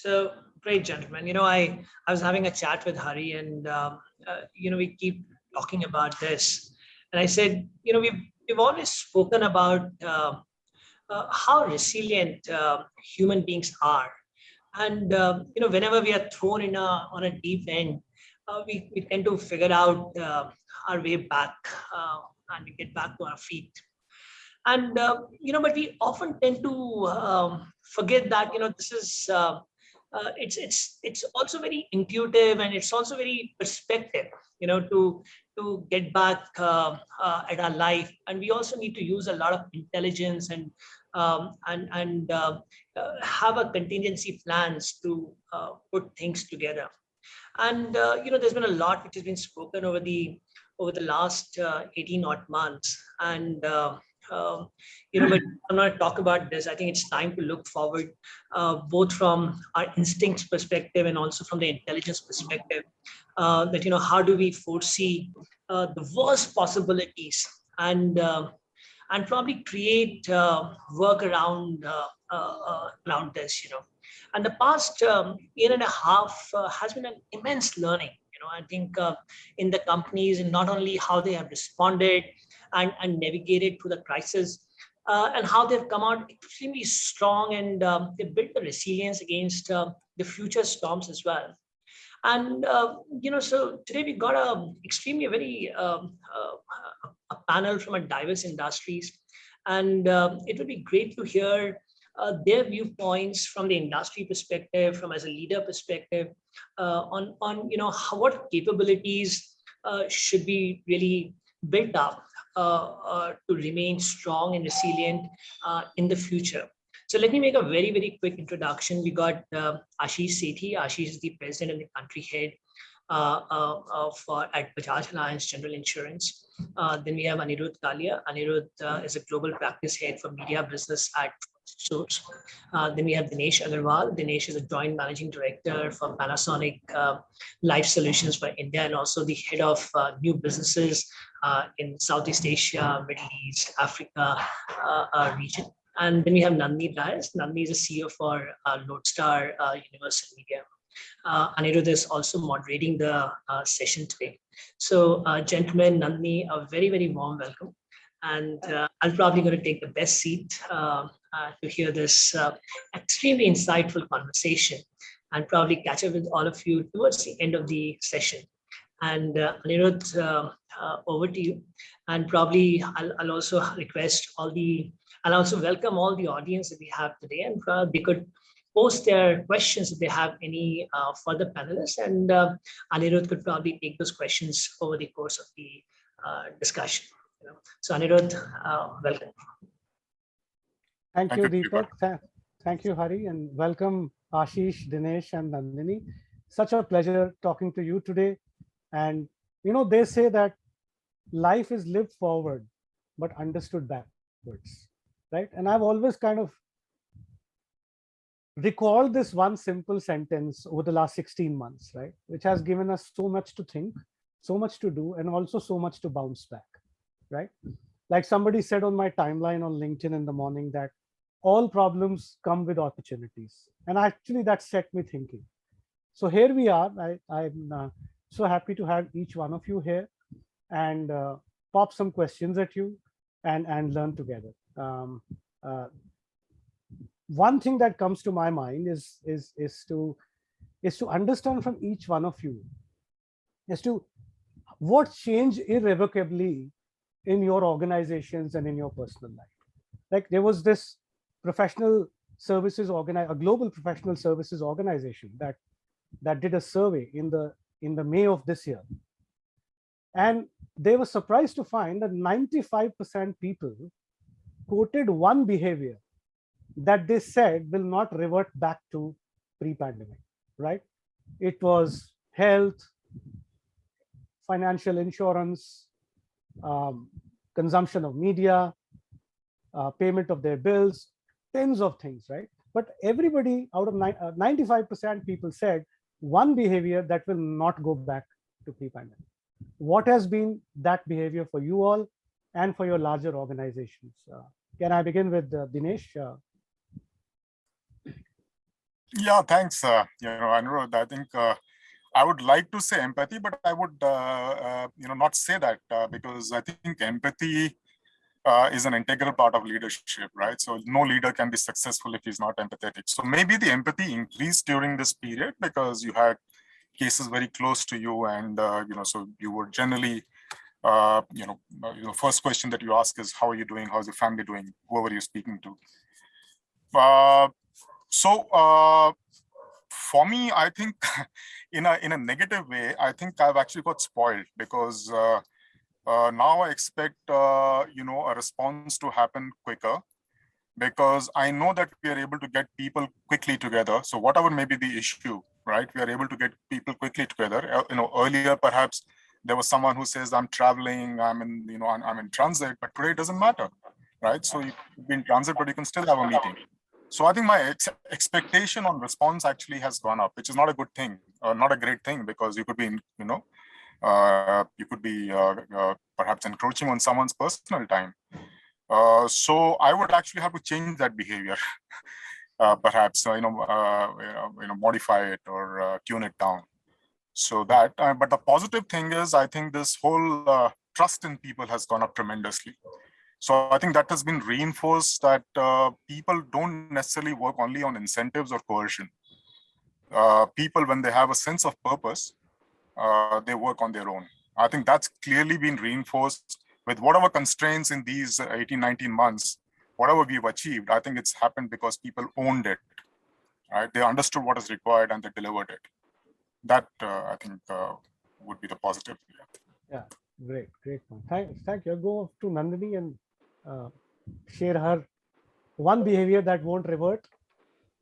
So great, gentlemen. I was having a chat with Hari, and we keep talking about this, and I said, we've always spoken about how resilient human beings are, and whenever we are thrown in on a deep end, we tend to figure out our way back, and we get back to our feet. And but we often tend to forget that this is it's also very intuitive, and it's also very perspective, to get back at our life. And we also need to use a lot of intelligence, and have a contingency plans to put things together. And there's been a lot which has been spoken over the last 18 odd months. And but I'm going to talk about this. I think it's time to look forward, both from our instincts perspective and also from the intelligence perspective. That how do we foresee the worst possibilities, and probably create work around this. And the past year and a half has been an immense learning. I think in the companies, and not only how they have responded and navigated through the crisis, and how they've come out extremely strong, and they built the resilience against the future storms as well. And so today we got extremely very a panel from a diverse industries, and it would be great to hear their viewpoints from the industry perspective, from as a leader perspective, on what capabilities should be really built up to remain strong and resilient in the future. So let me make a very, very quick introduction. We got Ashish Sethi. Ashish is the president and the country head at Bajaj Allianz General Insurance. Then we have Anirudh Kalia. Anirudh is a global practice head for media business at Source. Then we have Dinesh Agarwal. Dinesh is a joint managing director for Panasonic Life Solutions for India, and also the head of new businesses in Southeast Asia, Middle East, Africa region. And then we have Nandini Dayas. Nandini is a CEO for Lodestar Universal Media. Anirudh is also moderating the session today. So, gentlemen, Nandini, a very, very warm welcome. And I'm probably going to take the best seat to hear this extremely insightful conversation, and probably catch up with all of you towards the end of the session. And Anirudh, over to you. And probably I'll also I'll also welcome all the audience that we have today, and they could post their questions if they have any for the panelists, and Anirudh could probably take those questions over the course of the discussion. So Anirudh, welcome. Thank you, Deepak. Thank you, Hari, and welcome Ashish, Dinesh, and Nandini. Such a pleasure talking to you today. And they say that life is lived forward, but understood backwards, right? And I've always kind of recalled this one simple sentence over the last 16 months, right? Which has given us so much to think, so much to do, and also so much to bounce back, right? Like somebody said on my timeline on LinkedIn in the morning that all problems come with opportunities. And actually that set me thinking. So here we are. I'm so happy to have each one of you here, and pop some questions at you and learn together. One thing that comes to my mind is to understand from each one of you as to what changed irrevocably in your organizations and in your personal life. Like there was this professional services a global professional services organization that did a survey in the May of this year, and they were surprised to find that 95% people quoted one behavior that they said will not revert back to pre-pandemic, right? It was health, financial insurance, consumption of media, payment of their bills, tens of things, right? But everybody out of 95% people said one behavior that will not go back to pre-pandemic. What has been that behavior for you all and for your larger organizations? Can I begin with Dinesh? Yeah, thanks. Anirudh, I think I would like to say empathy, but I would, not say that because I think empathy is an integral part of leadership, right? So no leader can be successful if he's not empathetic. So maybe the empathy increased during this period because you had cases very close to you, and so you were generally, first question that you ask is, "How are you doing? How's your family doing?" Whoever you're speaking to. Uh, so for me, I think in a negative way, I think I've actually got spoiled because now I expect a response to happen quicker because I know that we are able to get people quickly together. So whatever may be the issue, right? We are able to get people quickly together. Earlier perhaps there was someone who says, "I'm traveling, I'm in transit," but today it doesn't matter, right? So you could be in transit, but you can still have a meeting. So I think my expectation on response actually has gone up, which is not a good thing, not a great thing, because you could be, perhaps encroaching on someone's personal time. So I would actually have to change that behavior, perhaps, modify it or tune it down. So that, but the positive thing is, I think this whole trust in people has gone up tremendously. So I think that has been reinforced that people don't necessarily work only on incentives or coercion. People, when they have a sense of purpose, they work on their own. I think that's clearly been reinforced with whatever constraints in these 18, 19 months, whatever we've achieved. I think it's happened because people owned it, right? They understood what is required and they delivered it. That I think would be the positive. Yeah, great point. Thank you. I'll go to Nandini and share her one behavior that won't revert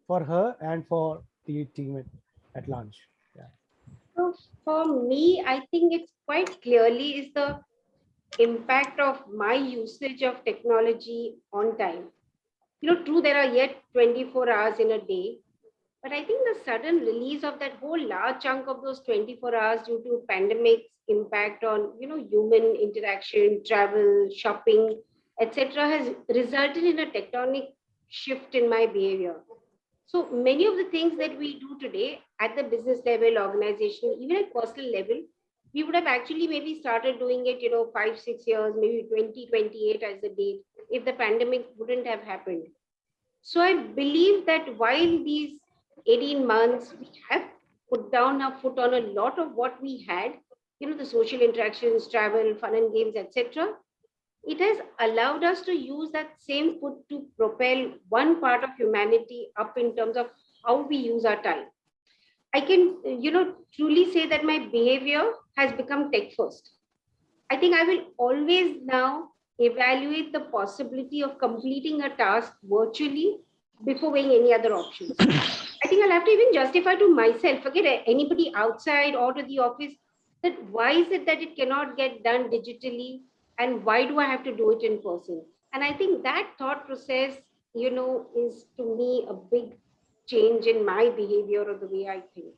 for her and for the team at large. Yeah. So for me, I think it's quite clearly is the impact of my usage of technology on time. True, there are yet 24 hours in a day, but I think the sudden release of that whole large chunk of those 24 hours due to pandemic's impact on, human interaction, travel, shopping, etc., has resulted in a tectonic shift in my behavior. So many of the things that we do today at the business level, organizational, even at personal level, we would have actually maybe started doing it, 5, 6 years, maybe 2028 as the date, if the pandemic wouldn't have happened. So I believe that while these 18 months, we have put down our foot on a lot of what we had, the social interactions, travel, fun and games, etc. It has allowed us to use that same foot to propel one part of humanity up in terms of how we use our time. I can, truly say that my behavior has become tech first. I think I will always now evaluate the possibility of completing a task virtually before weighing any other options. I think I'll have to even justify to myself, forget anybody outside or to the office, that why is it that it cannot get done digitally and why do I have to do it in person? And I think that thought process, is to me a big change in my behavior or the way I think.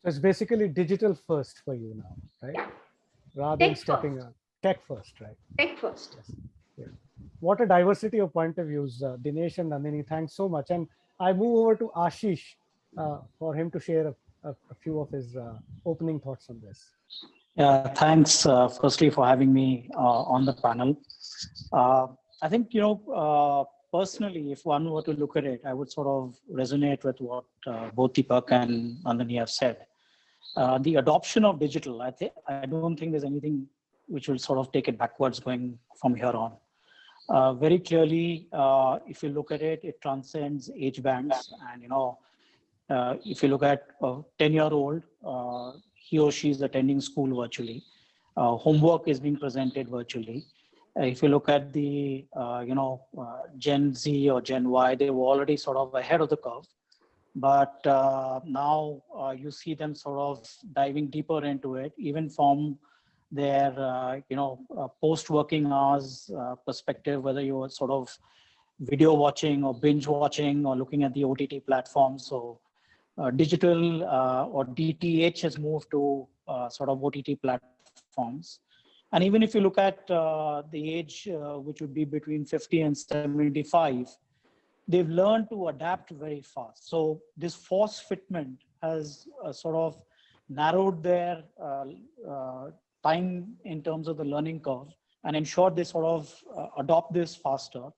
So it's basically digital first for you now, right? Yeah, Rather than tech stepping first. on tech first, right? Tech first. Yes. Yeah. What a diversity of point of views, Dinesh and Nandini. Thanks so much. And I move over to Ashish for him to share a few of his opening thoughts on this. Yeah, thanks firstly for having me on the panel. I think, personally, if one were to look at it, I would sort of resonate with what both Deepak and Nandini have said. The adoption of digital, I don't think there's anything which will sort of take it backwards going from here on. Very clearly, if you look at it, it transcends age bands. And, if you look at a 10-year-old, he or she is attending school virtually. Homework is being presented virtually. If you look at the, Gen Z or Gen Y, they were already sort of ahead of the curve. But now you see them sort of diving deeper into it, even from their, post-working hours perspective, whether you're sort of video watching or binge watching or looking at the OTT platforms. So digital or DTH has moved to sort of OTT platforms. And even if you look at the age which would be between 50 and 75, they've learned to adapt very fast. So this force fitment has sort of narrowed their time in terms of the learning curve and ensured they sort of adopt this faster.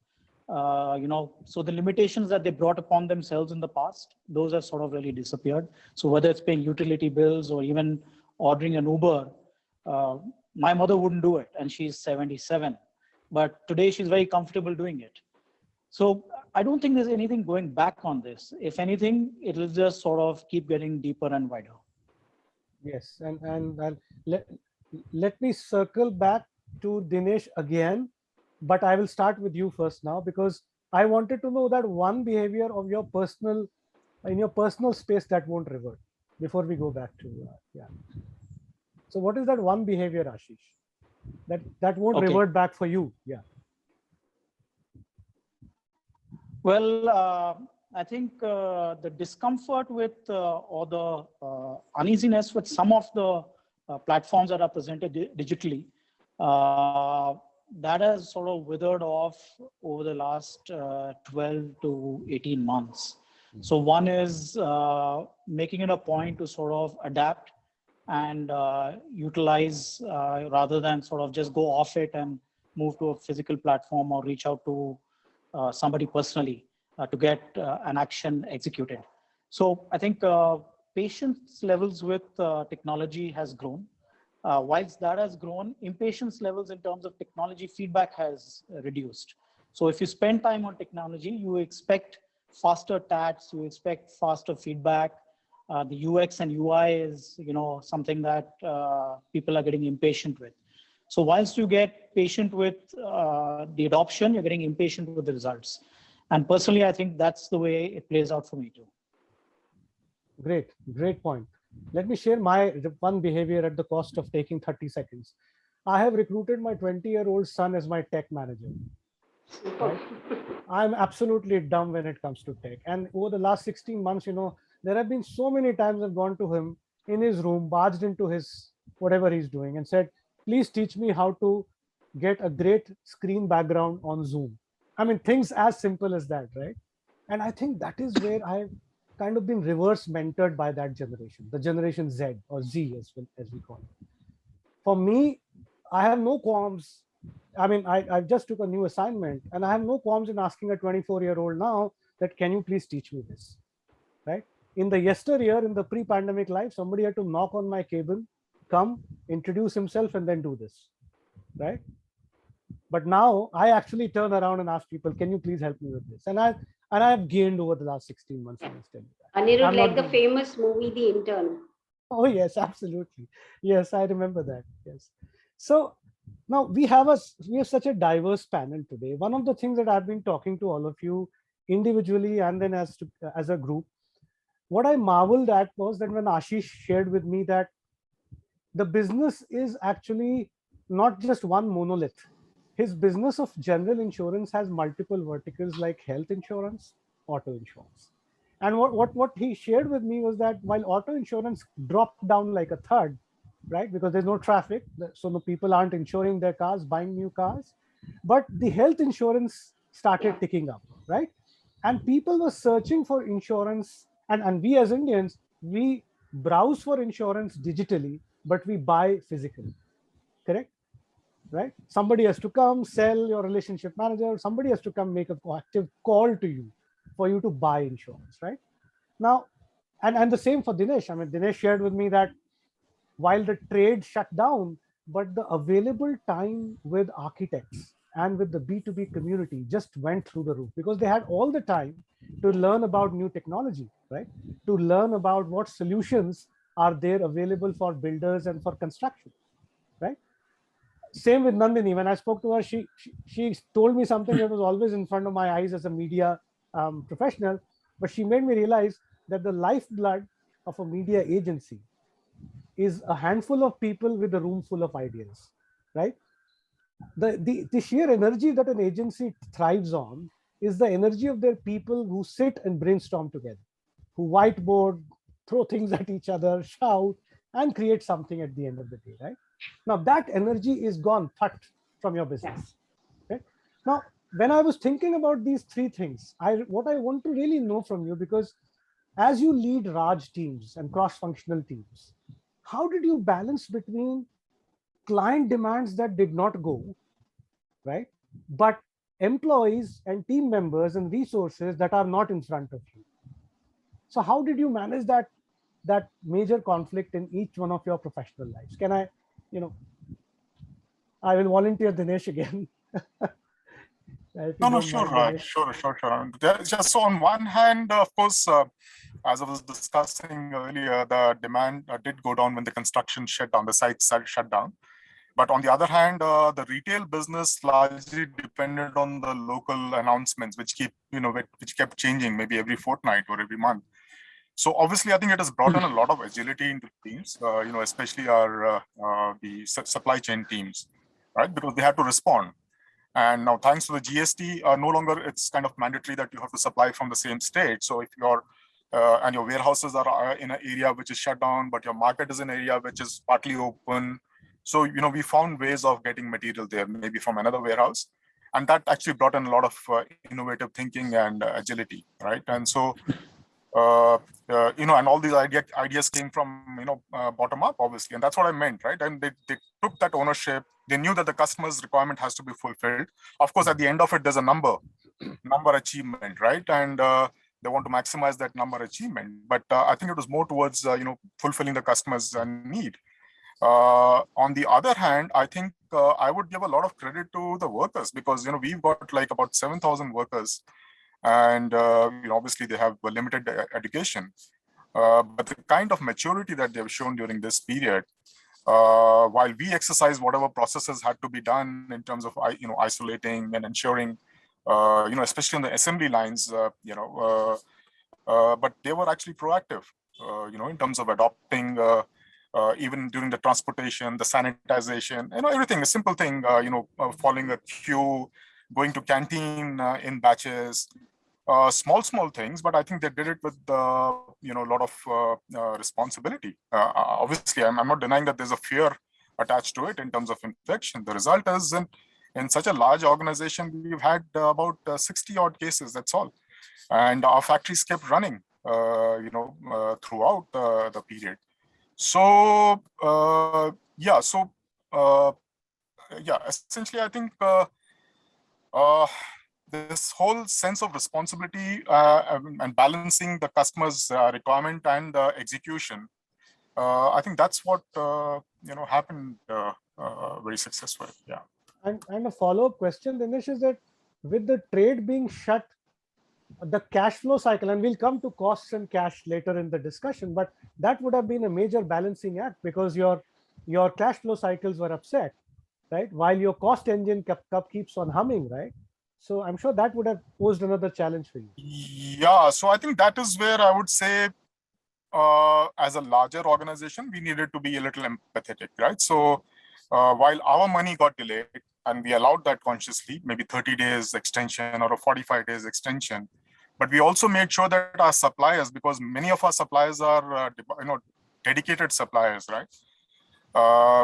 So the limitations that they brought upon themselves in the past, those have sort of really disappeared. So whether it's paying utility bills or even ordering an Uber, my mother wouldn't do it, and she's 77, but today she's very comfortable doing it. So I don't think there's anything going back on this. If anything, it'll just sort of keep getting deeper and wider. Yes, and let me circle back to Dinesh again, but I will start with you first now, because I wanted to know that one behavior of your personal, in your personal space that won't revert before we go back to, yeah. So what is that one behavior, Ashish, that won't revert back for you? Yeah. Well, I think the discomfort with or the uneasiness with some of the platforms that are presented digitally, that has sort of withered off over the last 12 to 18 months. So one is making it a point to sort of adapt and utilize rather than sort of just go off it and move to a physical platform or reach out to somebody personally to get an action executed. So I think patience levels with technology has grown. Whilst that has grown, impatience levels in terms of technology feedback has reduced. So if you spend time on technology, you expect faster tats, you expect faster feedback. The UX and UI is, something that people are getting impatient with. So whilst you get patient with the adoption, you're getting impatient with the results. And personally, I think that's the way it plays out for me too. Great point. Let me share my one behavior at the cost of taking 30 seconds. I have recruited my 20-year-old son as my tech manager. Right? I'm absolutely dumb when it comes to tech. And over the last 16 months, there have been so many times I've gone to him in his room, barged into his whatever he's doing and said, please teach me how to get a great screen background on Zoom. I mean, things as simple as that, right? And I think that is where I've kind of been reverse mentored by that generation, the generation Z or Z as we call it. For me, I have no qualms. I mean, I just took a new assignment and I have no qualms in asking a 24-year-old now that, can you please teach me this, right? In the yesteryear, in the pre-pandemic life, somebody had to knock on my cabin, come, introduce himself, and then do this, right? But now I actually turn around and ask people, can you please help me with this? And I have gained over the last 16 months. Anirudh, like the famous movie, The Intern. Oh yes, absolutely. Yes, I remember that. Yes. So now we have such a diverse panel today. One of the things that I've been talking to all of you individually and then as a group, what I marveled at was that when Ashish shared with me that the business is actually not just one monolith. His business of general insurance has multiple verticals like health insurance, auto insurance. And what he shared with me was that while auto insurance dropped down like a third, right, because there's no traffic, so the people aren't insuring their cars, buying new cars, but the health insurance started ticking up, right? And people were searching for insurance, and we as Indians, we browse for insurance digitally, but we buy physically, correct? Right? Somebody has to come, sell, your relationship manager, somebody has to come make a proactive call to you for you to buy insurance, right? Now, and the same for Dinesh. I mean, Dinesh shared with me that while the trade shut down, but the available time with architects and with the B2B community just went through the roof because they had all the time to learn about new technology, right? To learn about what solutions are there available for builders and for construction, right? Same with Nandini. When I spoke to her, she told me something that was always in front of my eyes as a media professional, but she made me realize that the lifeblood of a media agency is a handful of people with a room full of ideas, right? The sheer energy that an agency thrives on is the energy of their people who sit and brainstorm together, who whiteboard, throw things at each other, shout, and create something at the end of the day, right? Now that energy is gone, from your business. Okay? Now, when I was thinking about these three things, what I want to really know from you, because as you lead Raj teams and cross-functional teams, how did you balance between client demands that did not go, right? But employees and team members and resources that are not in front of you. So how did you manage that major conflict in each one of your professional lives? Can I, you know, I will volunteer Dinesh again. If you No, don't sure, mind, Dinesh. sure. Just so on one hand, of course, as I was discussing earlier, the demand did go down when the construction shut down, the sites shut down. But on the other hand, the retail business largely depended on the local announcements, which which kept changing maybe every fortnight or every month. So obviously, I think it has brought in a lot of agility into teams, especially our the supply chain teams, right? Because they had to respond. And now, thanks to the GST, no longer it's kind of mandatory that you have to supply from the same state. So if you're and your warehouses are in an area which is shut down, but your market is an area which is partly open. So we found ways of getting material there, maybe from another warehouse, and that actually brought in a lot of innovative thinking and agility, right? And so and all these ideas came from bottom up, obviously, and that's what I meant, right? And they took that ownership. They knew that the customer's requirement has to be fulfilled. Of course, at the end of it, there's a number achievement, right? And they want to maximize that number achievement. But I think it was more towards fulfilling the customer's need. On the other hand, I think I would give a lot of credit to the workers, because we've got like about 7,000 workers, and obviously they have a limited education, but the kind of maturity that they've shown during this period, while we exercise whatever processes had to be done in terms of isolating and ensuring, especially on the assembly lines, but they were actually proactive, in terms of adopting. Even during the transportation, the sanitization, everything, a simple thing, following a queue, going to canteen in batches, small things, but I think they did it with a lot of responsibility. Obviously, I'm not denying that there's a fear attached to it in terms of infection. The result is in such a large organization, we've had about 60 odd cases, that's all. And our factories kept running, throughout the period. So, essentially, I think this whole sense of responsibility and balancing the customer's requirement and execution, I think that's what happened very successfully. Yeah. And a follow-up question, Dinesh, is that with the trade being shut, the cash flow cycle, and we'll come to costs and cash later in the discussion, but that would have been a major balancing act, because your cash flow cycles were upset, right? While your cost engine keeps on humming, right? So I'm sure that would have posed another challenge for you. Yeah, so I think that is where I would say, as a larger organization, we needed to be a little empathetic, right? So while our money got delayed, and we allowed that consciously, maybe 30 days extension or a 45 days extension, but we also made sure that our suppliers, because many of our suppliers are dedicated suppliers, right?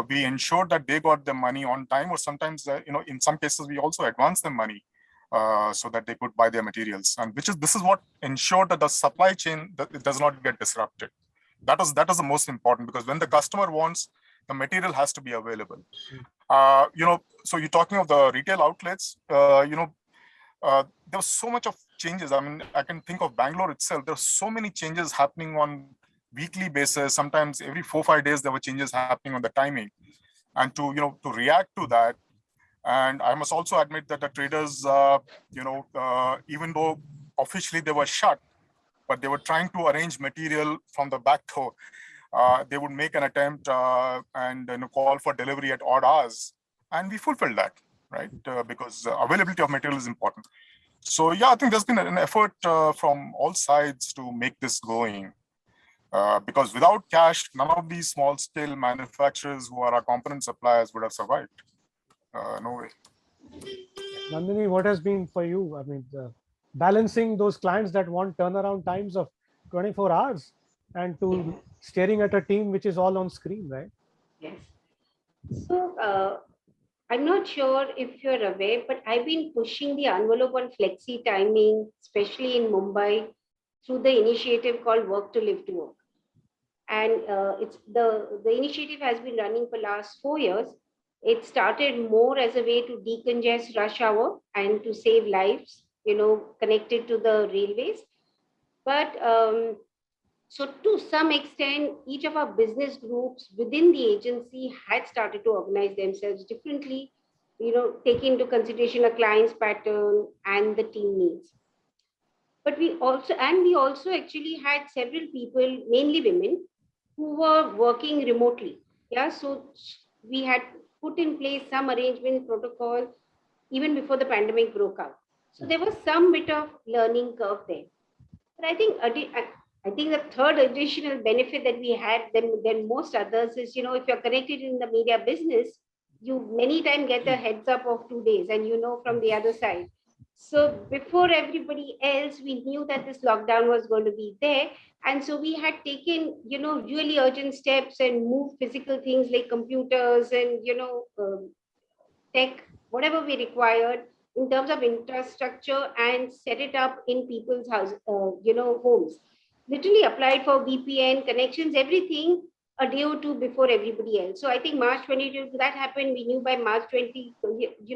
We ensured that they got the money on time, or sometimes in some cases we also advanced them money so that they could buy their materials, and this is what ensured that the supply chain it does not get disrupted. That is the most important, because when the customer wants, the material has to be available. So you're talking of the retail outlets. There was so much of changes. I mean, I can think of Bangalore itself. There are so many changes happening on weekly basis. Sometimes every 4 or 5 days there were changes happening on the timing, and to react to that. And I must also admit that the traders, even though officially they were shut, but they were trying to arrange material from the back door. They would make an attempt and call for delivery at odd hours, and we fulfilled that, right? Because availability of material is important. So yeah, I think there's been an effort from all sides to make this going. Because without cash, none of these small-scale manufacturers who are our component suppliers would have survived. No way. Nandini, what has been for you? I mean, balancing those clients that want turnaround times of 24 hours and to staring at a team which is all on screen, right? Yes. So I'm not sure if you're aware, but I've been pushing the envelope on flexi timing, especially in Mumbai, through the initiative called Work to Live to Work. And it's the initiative has been running for last 4 years. It started more as a way to decongest rush hour and to save lives, connected to the railways. But so to some extent, each of our business groups within the agency had started to organize themselves differently, take into consideration a client's pattern and the team needs. But we also actually had several people, mainly women, who were working remotely. Yeah, so we had put in place some arrangement protocol even before the pandemic broke out. So there was some bit of learning curve there. But I think the third additional benefit that we had than most others is, if you're connected in the media business, you many times get a heads up of 2 days and from the other side. So before everybody else, we knew that this lockdown was going to be there. And so we had taken, really urgent steps and moved physical things like computers and, tech, whatever we required in terms of infrastructure and set it up in people's homes. Literally applied for VPN connections, everything a day or two before everybody else. So I think March 22, that happened. We knew by March 20,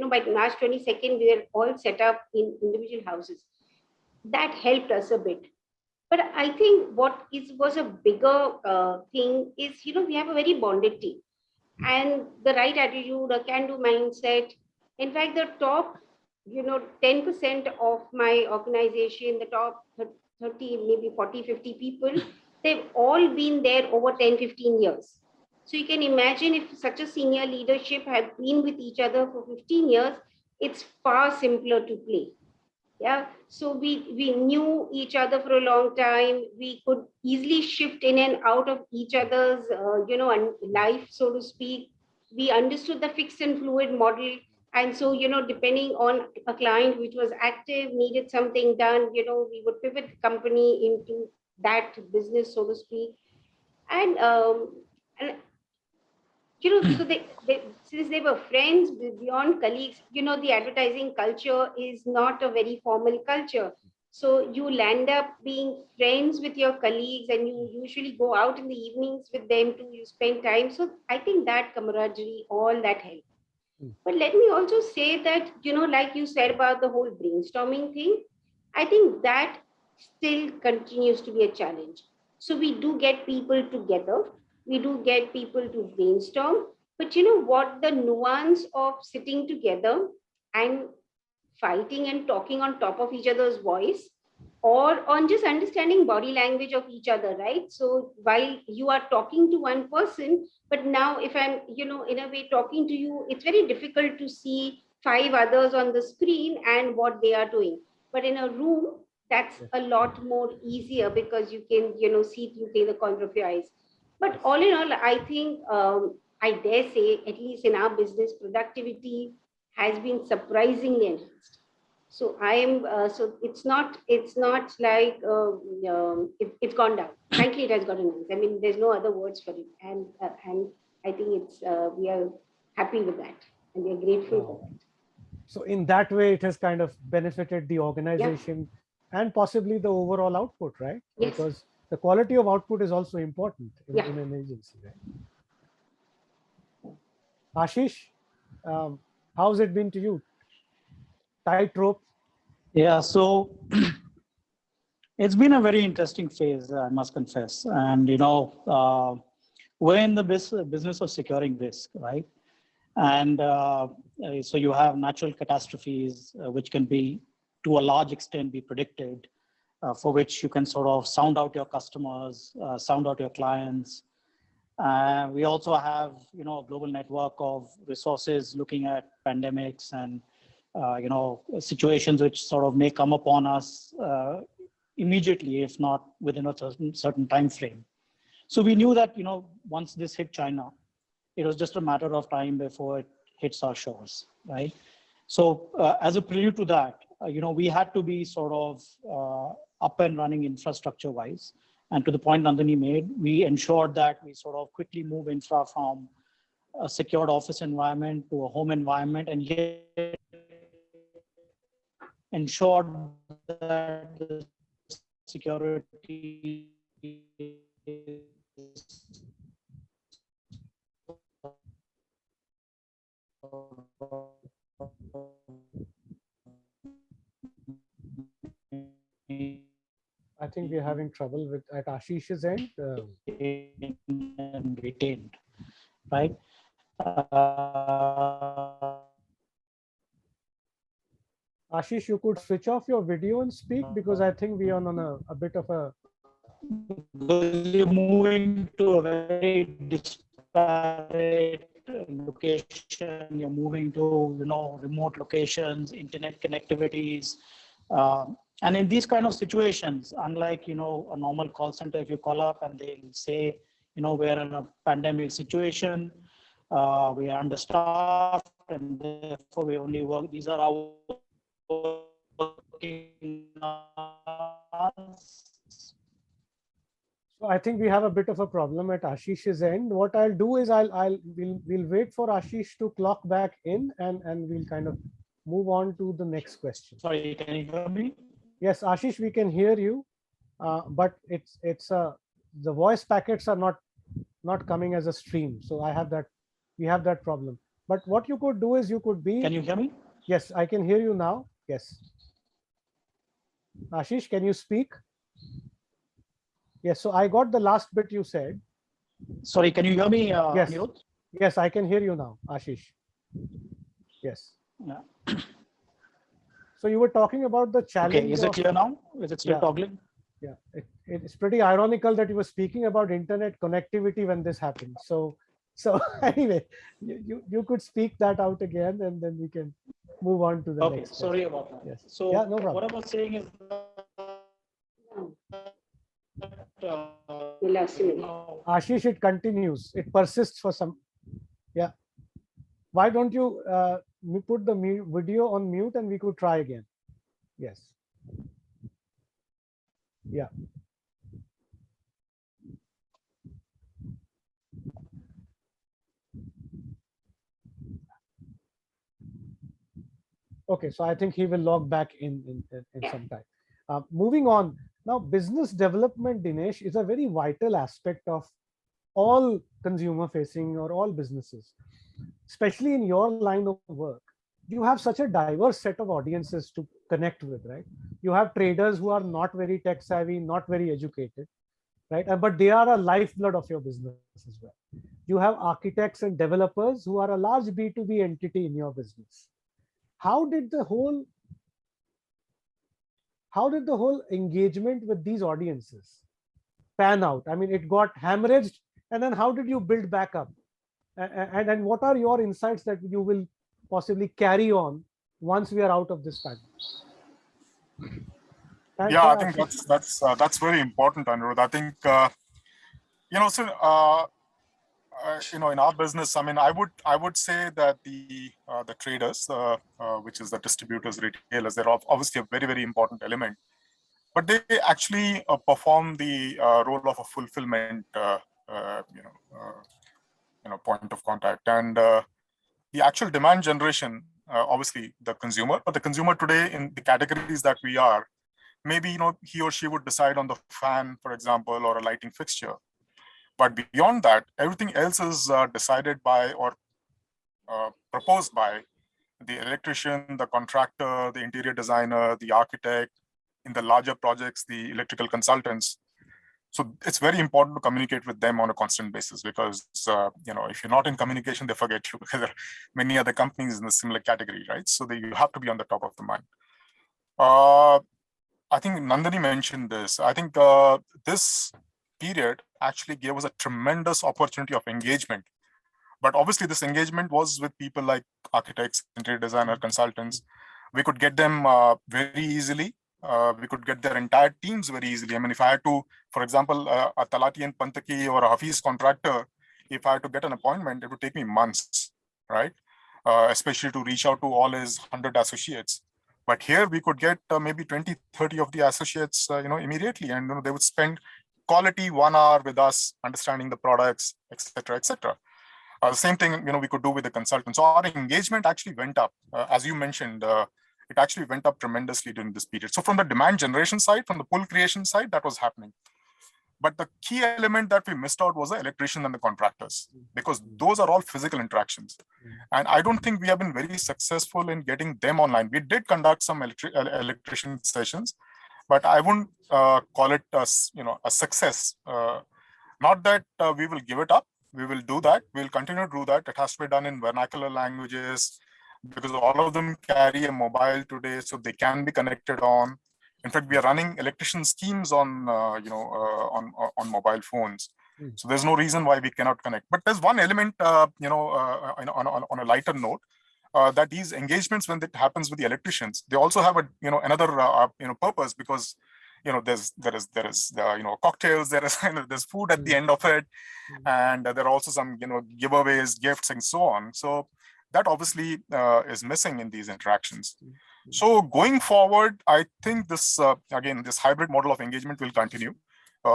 by March 22nd, we were all set up in individual houses. That helped us a bit. But I think was a bigger thing is, we have a very bonded team and the right attitude, a can-do mindset. In fact, the top, 10% of my organization, the top 30, maybe 40, 50 people, they've all been there over 10, 15 years. So you can imagine if such a senior leadership had been with each other for 15 years, it's far simpler to play. Yeah, so we knew each other for a long time. We could easily shift in and out of each other's life, so to speak. We understood the fixed and fluid model, and so depending on a client which was active, needed something done, we would pivot the company into that business, so to speak. And so since they were friends beyond colleagues, the advertising culture is not a very formal culture. So you land up being friends with your colleagues and you usually go out in the evenings with them you spend time. So I think that camaraderie, all that helped. But let me also say that, like you said about the whole brainstorming thing, I think that still continues to be a challenge. So we do get people together. We do get people to brainstorm. But you know what? The nuance of sitting together and fighting and talking on top of each other's voice or on just understanding body language of each other, right? So while you are talking to one person, but now if I'm, in a way talking to you, it's very difficult to see 5 others on the screen and what they are doing. But in a room, that's a lot more easier because you can, see through the corner of your eyes. But all in all, I think I dare say, at least in our business, productivity has been surprisingly enhanced. So I am. So it's not like it's gone down. Frankly, it has gotten enhanced. I mean, there's no other words for it, and I think it's we are happy with that, and we are grateful for that. So in that way, it has kind of benefited the organization and possibly the overall output, right? Yes. Because the quality of output is also important in an agency, right? Ashish, how's it been to you? Tightrope? Yeah, so it's been a very interesting phase, I must confess. And, we're in the business of securing risk, right? And so you have natural catastrophes, which can be, to a large extent, be predicted, for which you can sort of sound out your customers, sound out your clients. We also have, a global network of resources looking at pandemics and, situations which sort of may come upon us immediately, if not within a certain time frame. So we knew that, once this hit China, it was just a matter of time before it hits our shores, right? So as a prelude to that, we had to be sort of up and running infrastructure wise. And to the point Nandini made, we ensured that we sort of quickly move infra from a secured office environment to a home environment, and yet ensure that the security I think we're having trouble with at Ashish's end. and retained, right? Ashish, you could switch off your video and speak, because I think we are on a bit of a. Because you're moving to a very disparate location, you're moving to remote locations, internet connectivities, and in these kind of situations, unlike a normal call center, if you call up and they'll say, we're in a pandemic situation, we are understaffed, and therefore we only work. These are our working hours. So I think we have a bit of a problem at Ashish's end. What I'll do is we'll wait for Ashish to clock back in, and we'll kind of move on to the next question. Sorry, can you hear me? Yes, Ashish, we can hear you, but the voice packets are not coming as a stream. So we have that problem. But what you could do is you could be. Can you hear me? Yes, I can hear you now. Yes. Ashish, can you speak? Yes, so I got the last bit you said. Sorry, can you hear me? Yes. Anirudh? Yes, I can hear you now, Ashish. Yes. Yeah. So you were talking about the challenge. Okay, is it clear now? Is it still toggling? Yeah, it's pretty ironical that you were speaking about internet connectivity when this happened. So anyway, you could speak that out again, and then we can move on to the next. Sorry about that. Yes. So yeah, no problem. what I was saying is Ashish, it continues. It persists for some. Yeah. Why don't you put the video on mute and we could try again? Yes. Yeah. Okay, so I think he will log back in some time. Moving on. Now, business development, Dinesh, is a very vital aspect of all consumer facing or all businesses, especially in your line of work. You have such a diverse set of audiences to connect with, right? You have traders who are not very tech savvy, not very educated, right? But they are a lifeblood of your business as well. You have architects and developers who are a large B2B entity in your business. How did the whole engagement with these audiences pan out? I mean, it got hemorrhaged, and then how did you build back up? And what are your insights that you will possibly carry on once we are out of this pandemic? Yeah, I think that's very important, Anirudh. I think in our business, I mean, I would say that the traders, which is the distributors, retailers, they're obviously a very, very important element, but they actually perform the role of a fulfillment, point of contact, and the actual demand generation, obviously the consumer, but the consumer today in the categories that we are, maybe he or she would decide on the fan, for example, or a lighting fixture. But beyond that, everything else is decided by or proposed by the electrician, the contractor, the interior designer, the architect, in the larger projects, the electrical consultants. So it's very important to communicate with them on a constant basis, because if you're not in communication, they forget you, because there are many other companies in the similar category, right? So you have to be on the top of the mind. I think Nandini mentioned this. I think this period actually gave us a tremendous opportunity of engagement. But obviously this engagement was with people like architects, interior designer, consultants. We could get them very easily. We could get their entire teams very easily. I mean, if I had to, for example, a Talati and Pantaki or a Hafiz contractor, if I had to get an appointment, it would take me months, right? Especially to reach out to all his 100 associates. But here we could get maybe 20, 30 of the associates, immediately, and they would spend quality 1 hour with us, understanding the products, etc., etc. The same thing, we could do with the consultants. So our engagement actually went up, as you mentioned. It actually went up tremendously during this period. So from the demand generation side, from the pull creation side, that was happening. But the key element that we missed out was the electrician and the contractors, because those are all physical interactions. And I don't think we have been very successful in getting them online. We did conduct some electrician sessions, but I wouldn't call it a success. Not that we will give it up. We will do that. We'll continue to do that. It has to be done in vernacular languages, because all of them carry a mobile today, so they can be connected on. In fact, we are running electrician schemes on on mobile phones. So there's no reason why we cannot connect. But there's one element, on a lighter note, that these engagements, when it happens with the electricians, they also have a another purpose, because there is cocktails, there's food at the end of it, and there are also some giveaways, gifts, and so on. So that obviously is missing in these interactions. So going forward, I think this again, this hybrid model of engagement will continue.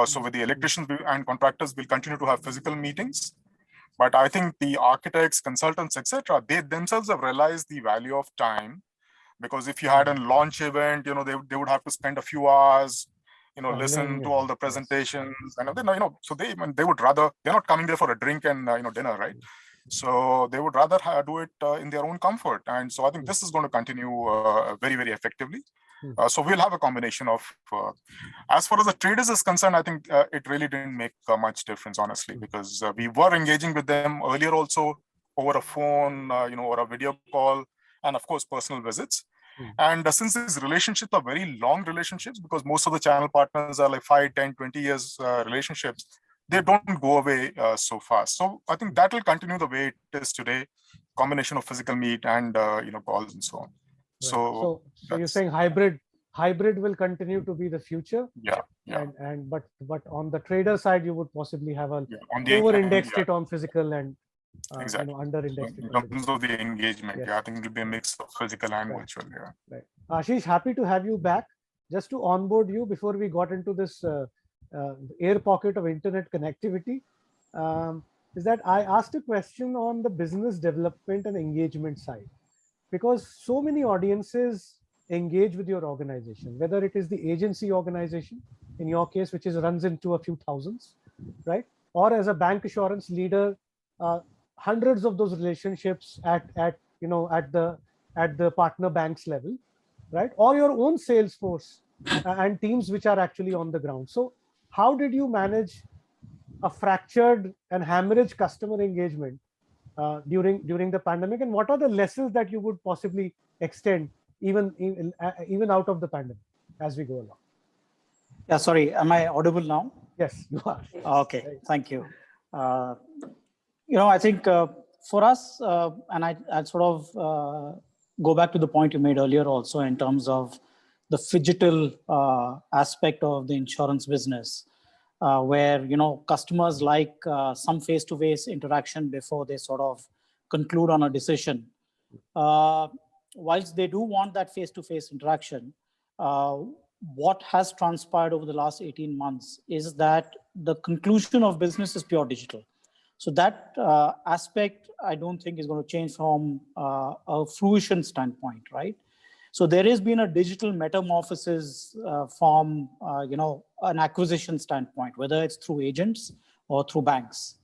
So with the electricians and contractors, we'll continue to have physical meetings. But I think the architects, consultants, etc., they themselves have realized the value of time, because if you had a launch event, they would have to spend a few hours, listen to all the presentations, and then so they would rather, they're not coming there for a drink and dinner, right? So they would rather do it in their own comfort. And so I think this is going to continue very, very effectively. So we'll have a combination of, as far as the traders is concerned, I think it really didn't make much difference, honestly, because we were engaging with them earlier also over a phone, or a video call, and of course, personal visits. And since these relationships are very long relationships, because most of the channel partners are like 5, 10, 20 years relationships, they don't go away so fast. So I think that will continue the way it is today, combination of physical meet and calls and so on. Right. So you're saying hybrid will continue to be the future. Yeah. But on the trader side, you would possibly have a over-indexed it on physical and exactly under-indexed in terms of the engagement. Yes. Yeah, I think it'll be a mix of physical and virtual. Yeah. Right. Ashish, happy to have you back. Just to onboard you before we got into this air pocket of internet connectivity, is that I asked a question on the business development and engagement side, because so many audiences engage with your organization, whether it is the agency organization, in your case, which runs into a few thousands, right? Or as a bank assurance leader, hundreds of those relationships at the partner banks level, right? Or your own sales force and teams which are actually on the ground. So how did you manage a fractured and hemorrhage customer engagement during the pandemic, and what are the lessons that you would possibly extend even out of the pandemic as we go along? Yeah, sorry, am I audible now? Yes, you are. Okay, thank you. I think for us, and I'd sort of go back to the point you made earlier also in terms of the phygital aspect of the insurance business, where customers like some face-to-face interaction before they sort of conclude on a decision. Whilst they do want that face-to-face interaction, what has transpired over the last 18 months is that the conclusion of business is pure digital. So that aspect, I don't think is going to change from a fruition standpoint, right? So there has been a digital metamorphosis from, an acquisition standpoint, whether it's through agents or through banks.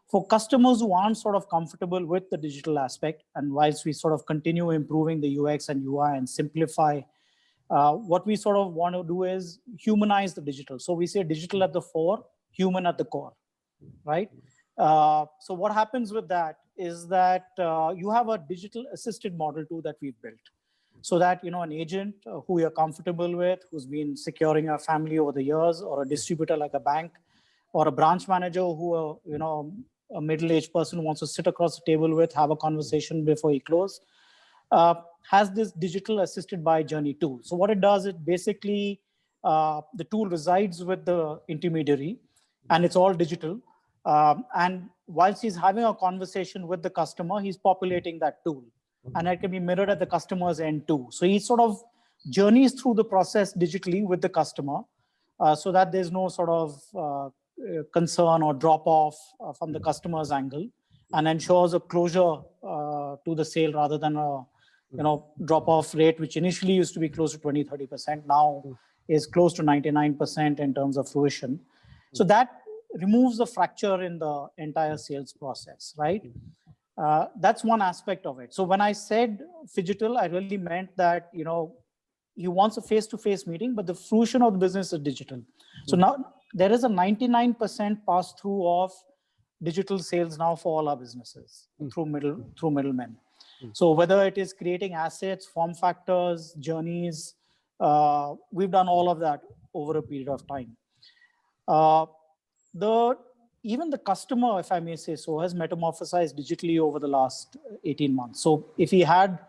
For customers who aren't sort of comfortable with the digital aspect, and whilst we sort of continue improving the UX and UI and simplify, what we sort of want to do is humanize the digital. So we say digital at the fore, human at the core, right? So what happens with that is that you have a digital assisted model too that we've built. So that, an agent who you're comfortable with, who's been securing a family over the years, or a distributor like a bank, or a branch manager who, a middle-aged person who wants to sit across the table with, have a conversation before he closes, has this digital assisted by journey tool. So what it does, it basically, the tool resides with the intermediary and it's all digital. And whilst he's having a conversation with the customer, he's populating that tool. And it can be mirrored at the customer's end too. So he sort of journeys through the process digitally with the customer, so that there's no sort of concern or drop off from the customer's angle. and ensures a closure to the sale rather than a drop-off rate, which initially used to be close to 20-30%, now is close to 99% in terms of fruition. So that removes the fracture in the entire sales process, right? That's one aspect of it. So when I said phygital, I really meant that, he wants a face-to-face meeting, but the fruition of the business is digital. So now there is a 99% pass-through of digital sales now for all our businesses through middlemen. So whether it is creating assets, form factors, journeys, we've done all of that over a period of time. Even the customer, if I may say so, has metamorphosized digitally over the last 18 months. So if he had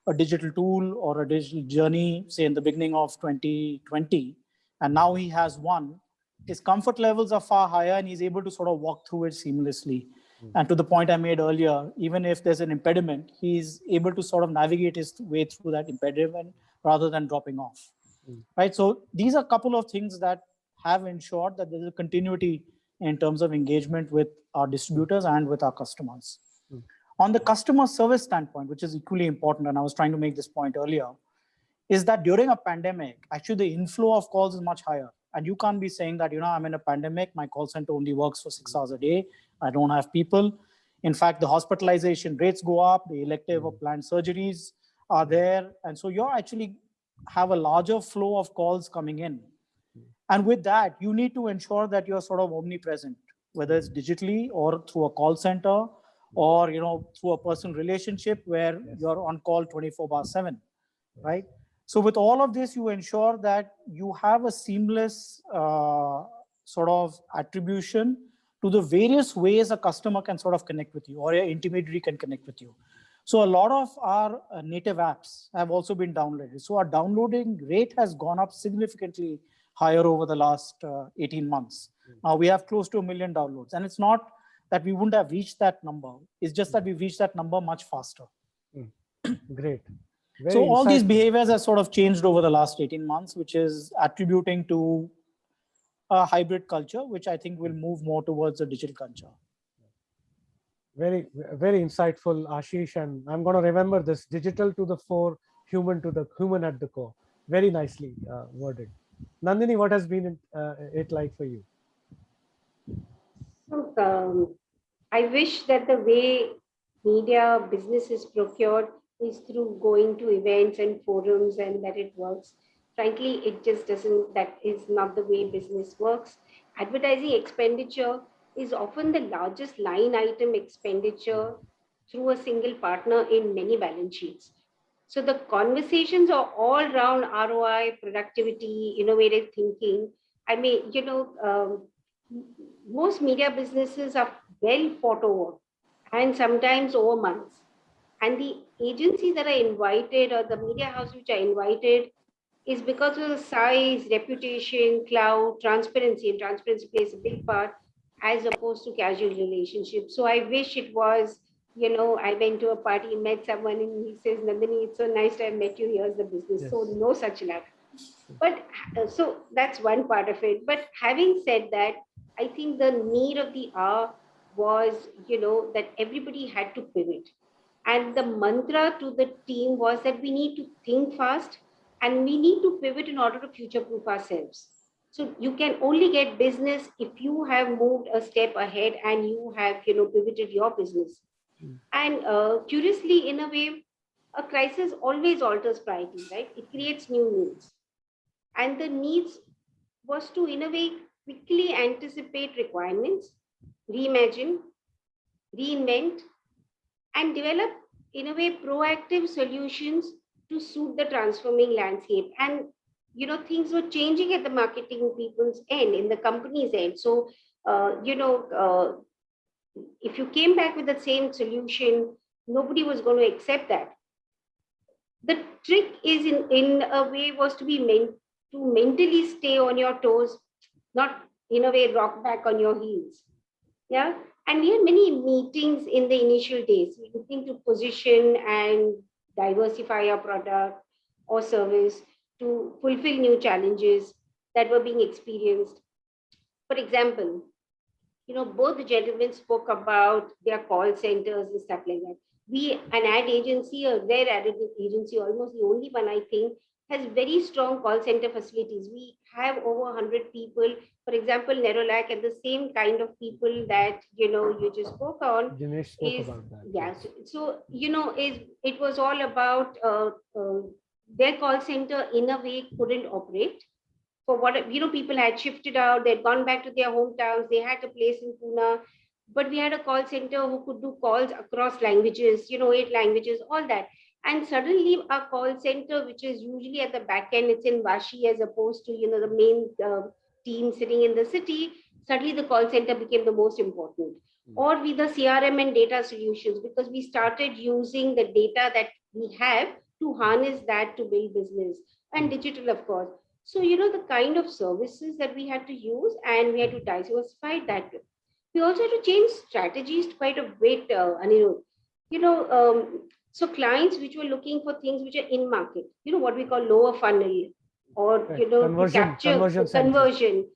a digital tool or a digital journey, say in the beginning of 2020, and now he has one, his comfort levels are far higher and he's able to sort of walk through it seamlessly. And to the point I made earlier, even if there's an impediment, he's able to sort of navigate his way through that impediment rather than dropping off, right? So these are a couple of things that have ensured that there's a continuity in terms of engagement with our distributors and with our customers. On the customer service standpoint, which is equally important, and I was trying to make this point earlier, is that during a pandemic, actually the inflow of calls is much higher. And you can't be saying that, I'm in a pandemic, my call center only works for 6 hours a day, I don't have people. In fact, the hospitalization rates go up, the elective or planned surgeries are there. And so you actually have a larger flow of calls coming in. And with that, you need to ensure that you're sort of omnipresent, whether it's digitally or through a call center or, through a personal relationship where you're on call 24/7, right? So with all of this, you ensure that you have a seamless sort of attribution to the various ways a customer can sort of connect with you or your intermediary can connect with you. So a lot of our native apps have also been downloaded. So our downloading rate has gone up significantly higher over the last 18 months. Now we have close to 1 million downloads. And it's not that we wouldn't have reached that number. It's just that we've reached that number much faster. Great. So all these behaviors have sort of changed over the last 18 months, which is attributing to a hybrid culture, which I think will move more towards a digital culture. Very, very insightful, Ashish. And I'm going to remember this: digital to the fore, human at the core. Very nicely worded. Nandini, what has been it like for you? I wish that the way media business is procured is through going to events and forums and that it works. Frankly, it just doesn't, that is not the way business works. Advertising expenditure is often the largest line item expenditure through a single partner in many balance sheets. So the conversations are all around ROI, productivity, innovative thinking. I mean, most media businesses are well fought over and sometimes over months. And the agencies that are invited or the media houses which are invited is because of the size, reputation, clout, transparency, and transparency plays a big part as opposed to casual relationships. So I wish it was, I went to a party, met someone and he says, Nandini, it's so nice to have met you, here's the business. Yes. So no such luck. But so that's one part of it. But having said that, I think the need of the hour was, that everybody had to pivot. And the mantra to the team was that we need to think fast and we need to pivot in order to future-proof ourselves. So you can only get business if you have moved a step ahead and you have, pivoted your business. And curiously, in a way, a crisis always alters priorities, right? It creates new needs. And the needs was to, in a way, quickly anticipate requirements, reimagine, reinvent, and develop, in a way, proactive solutions to suit the transforming landscape. And, things were changing at the marketing people's end, in the company's end. So, if you came back with the same solution, nobody was going to accept that. The trick is, in a way, was to be to mentally stay on your toes, not, in a way, rock back on your heels. Yeah. And we had many meetings in the initial days, looking to position and diversify our product or service to fulfill new challenges that were being experienced. For example, both the gentlemen spoke about their call centers and stuff like that. An ad agency, a rare ad agency, almost the only one I think, has very strong call center facilities. We have over 100 people. For example, Nerolac, and the same kind of people that, you just spoke on. Dinesh spoke about that. Yeah. So, it was all about their call center in a way couldn't operate. For what, people had shifted out, they'd gone back to their hometowns, they had a place in Pune, but we had a call center who could do calls across languages, 8 languages, all that. And suddenly our call center, which is usually at the back end, it's in Vashi as opposed to, the main team sitting in the city, suddenly the call center became the most important. Or with the CRM and data solutions, because we started using the data that we have to harness that to build business, and digital, of course. So, the kind of services that we had to use, and we had to diversify that. We also had to change strategies quite a bit, Anirudh. So clients which were looking for things which are in market, what we call lower funnel, or, to capture conversion.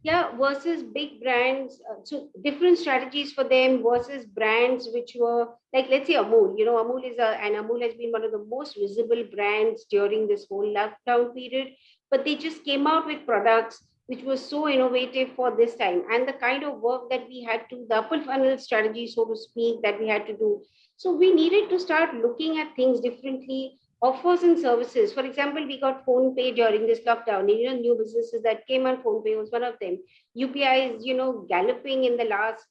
Yeah, versus big brands. So different strategies for them versus brands which were like, let's say Amul. Amul Amul has been one of the most visible brands during this whole lockdown period. But they just came out with products which was so innovative for this time, and the kind of work that we had to, the upper funnel strategy, so to speak, that we had to do. So we needed to start looking at things differently. Offers and services. For example, we got phone pay during this lockdown. New businesses that came on phone pay was one of them. UPI is, galloping in the last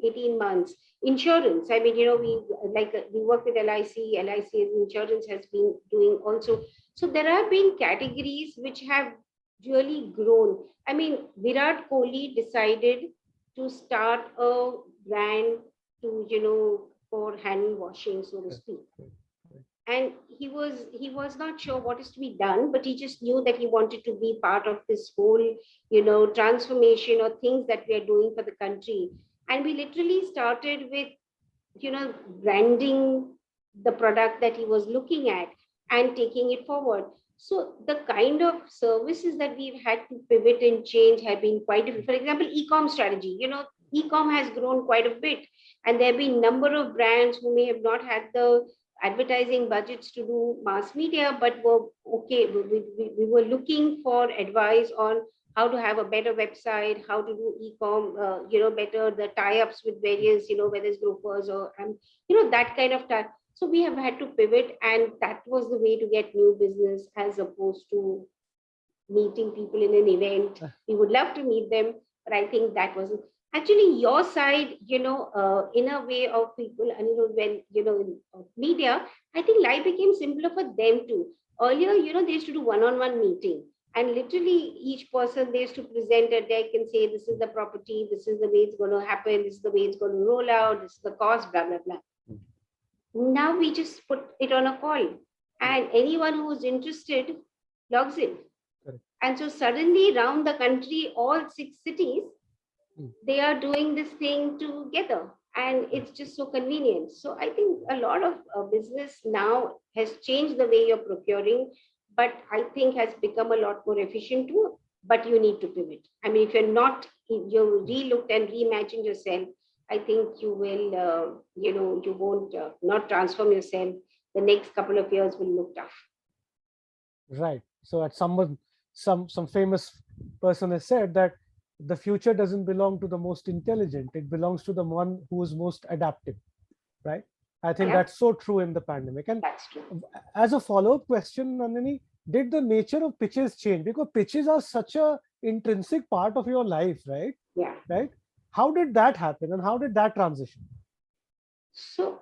18 months. Insurance. I mean, we work with LIC. LIC insurance has been doing also. So there have been categories which have really grown. I mean, Virat Kohli decided to start a brand to, for hand washing, so to speak. And he was not sure what is to be done, but he just knew that he wanted to be part of this whole, transformation or things that we are doing for the country. And we literally started with, branding the product that he was looking at and taking it forward. So the kind of services that we've had to pivot and change have been quite different. For example, e-com strategy, e-com has grown quite a bit. And there have been a number of brands who may have not had the advertising budgets to do mass media, but were okay. We were looking for advice on how to have a better website, how to do e-com, better the tie-ups with various, whether it's groupers or, that kind of tie. So we have had to pivot, and that was the way to get new business as opposed to meeting people in an event. We would love to meet them, but I think that wasn't. Actually, your side, in a way of people, and when, in media, I think life became simpler for them too. Earlier, they used to do one-on-one meeting, and literally each person, they used to present a deck and say, this is the property, this is the way it's going to happen, this is the way it's going to roll out, this is the cost, blah, blah, blah. Now we just put it on a call, and anyone who's interested logs in. Correct. And so suddenly around the country, all 6 cities, they are doing this thing together, and it's just so convenient. So I think a lot of business now has changed the way you're procuring, but I think has become a lot more efficient too. But you need to pivot. I mean, if you re-looked and reimagined yourself, I think you will, you won't not transform yourself. The next couple of years will look tough. Right. So at some famous person has said that the future doesn't belong to the most intelligent. It belongs to the one who is most adaptive, right? I think that's so true in the pandemic. And that's true. As a follow-up question, Nandini, did the nature of pitches change? Because pitches are such a intrinsic part of your life, right? Yeah. Right? How did that happen, and how did that transition? So,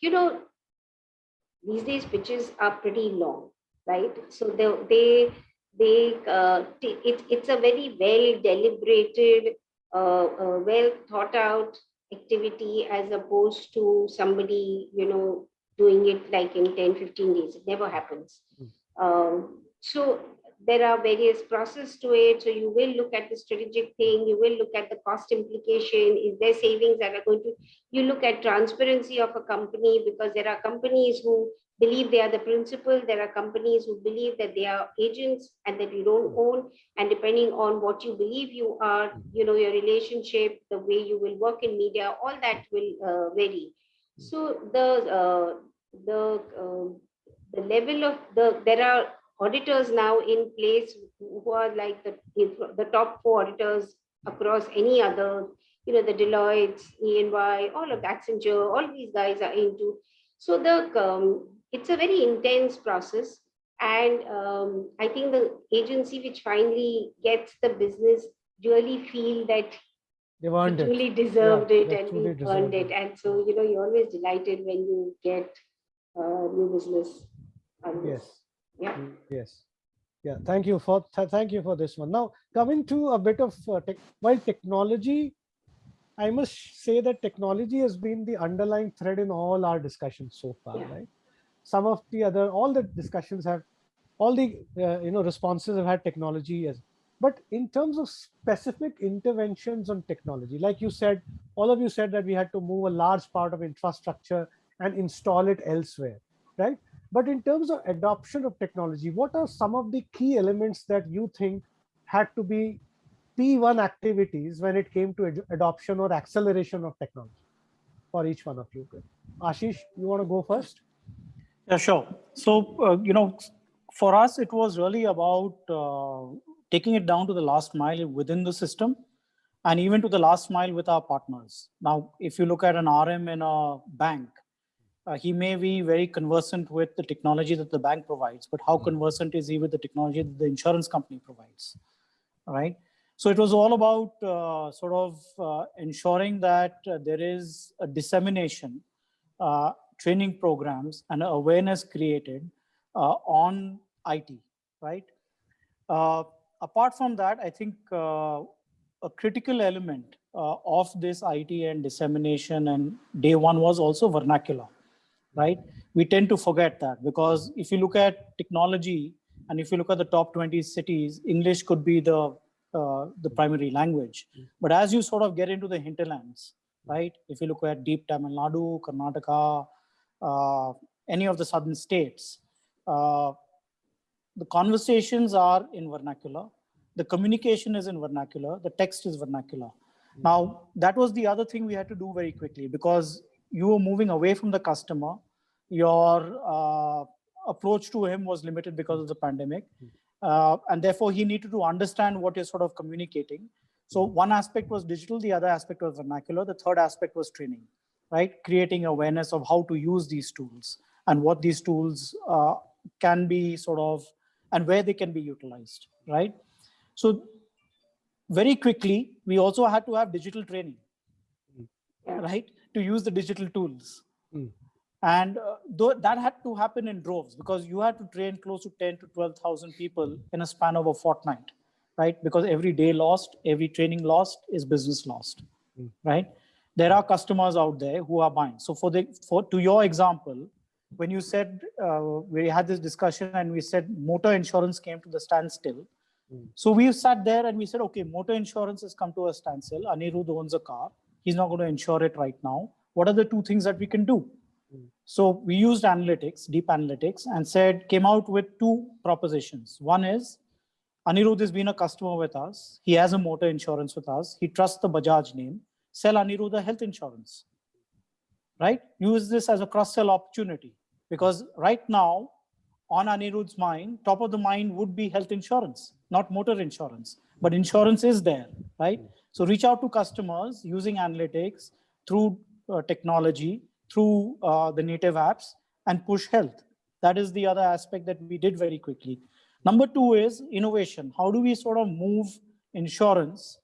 these days pitches are pretty long, right? So it's a very well deliberated, well thought out activity, as opposed to somebody, doing it like in 10-15 days. It never happens. So there are various processes to it. So you will look at the strategic thing, you will look at the cost implication. Is there savings that are going to, you look at transparency of a company, because there are companies who believe they are the principal. There are companies who believe that they are agents and that you don't own. And depending on what you believe you are, you know, your relationship, the way you will work in media, all that will vary. So the level of there are auditors now in place who are like the top 4 auditors across any other, you know, the Deloitte, E&Y, all of Accenture, all these guys are into. So it's a very intense process. And I think the agency which finally gets the business really feel that They've earned we it. truly deserved it they and truly we deserved earned it. And so, you know, you're always delighted when you get new business. Yes. Yeah. Yes. Yeah. Thank you for this one. Now coming to a bit of while technology, I must say that technology has been the underlying thread in all our discussions so far, Yeah. right? Some of the other, all the discussions have, all the responses have had technology as. But in terms of specific interventions on technology, like you said, all of you said that we had to move a large part of infrastructure and install it elsewhere, right? But in terms of adoption of technology, what are some of the key elements that you think had to be P1 activities when it came to adoption or acceleration of technology for each one of you? Ashish, you want to go first? Yeah, sure. So, for us, it was really about taking it down to the last mile within the system and even to the last mile with our partners. Now, if you look at an RM in a bank, he may be very conversant with the technology that the bank provides, but how conversant is he with the technology that the insurance company provides, right? So it was all about ensuring that there is a dissemination, training programs and awareness created on IT, right? Apart from that, I think a critical element of this IT and dissemination and day one was also vernacular, right? We tend to forget that because if you look at technology and if you look at the top 20 cities, English could be the primary language. But as you sort of get into the hinterlands, right? If you look at deep Tamil Nadu, Karnataka, any of the southern states, the conversations are in vernacular, the communication is in vernacular, the text is vernacular. Now, that was the other thing we had to do very quickly because you were moving away from the customer. Your approach to him was limited because of the pandemic. And therefore, he needed to understand what you're sort of communicating. So one aspect was digital, the other aspect was vernacular, the third aspect was training, right? Creating awareness of how to use these tools and what these tools can be sort of, and where they can be utilized, right? So very quickly, we also had to have digital training, right? To use the digital tools. And that had to happen in droves because you had to train close to 10 to 12,000 people in a span of a fortnight, right? Because every day lost, every training lost is business lost, right? There are customers out there who are buying. So to your example, when you said, we had this discussion and we said motor insurance came to the standstill. So we sat there and we said, okay, motor insurance has come to a standstill. Anirudh owns a car. He's not going to insure it right now. What are the two things that we can do? So we used analytics, deep analytics, and came out with two propositions. One is, Anirudh has been a customer with us. He has a motor insurance with us. He trusts the Bajaj name. Sell Anirudh a health insurance, right? Use this as a cross-sell opportunity because right now, on Anirudh's mind, top of the mind would be health insurance, not motor insurance, but insurance is there, right? So reach out to customers using analytics through technology, through the native apps and push health. That is the other aspect that we did very quickly. Number two is innovation. How do we sort of move insurance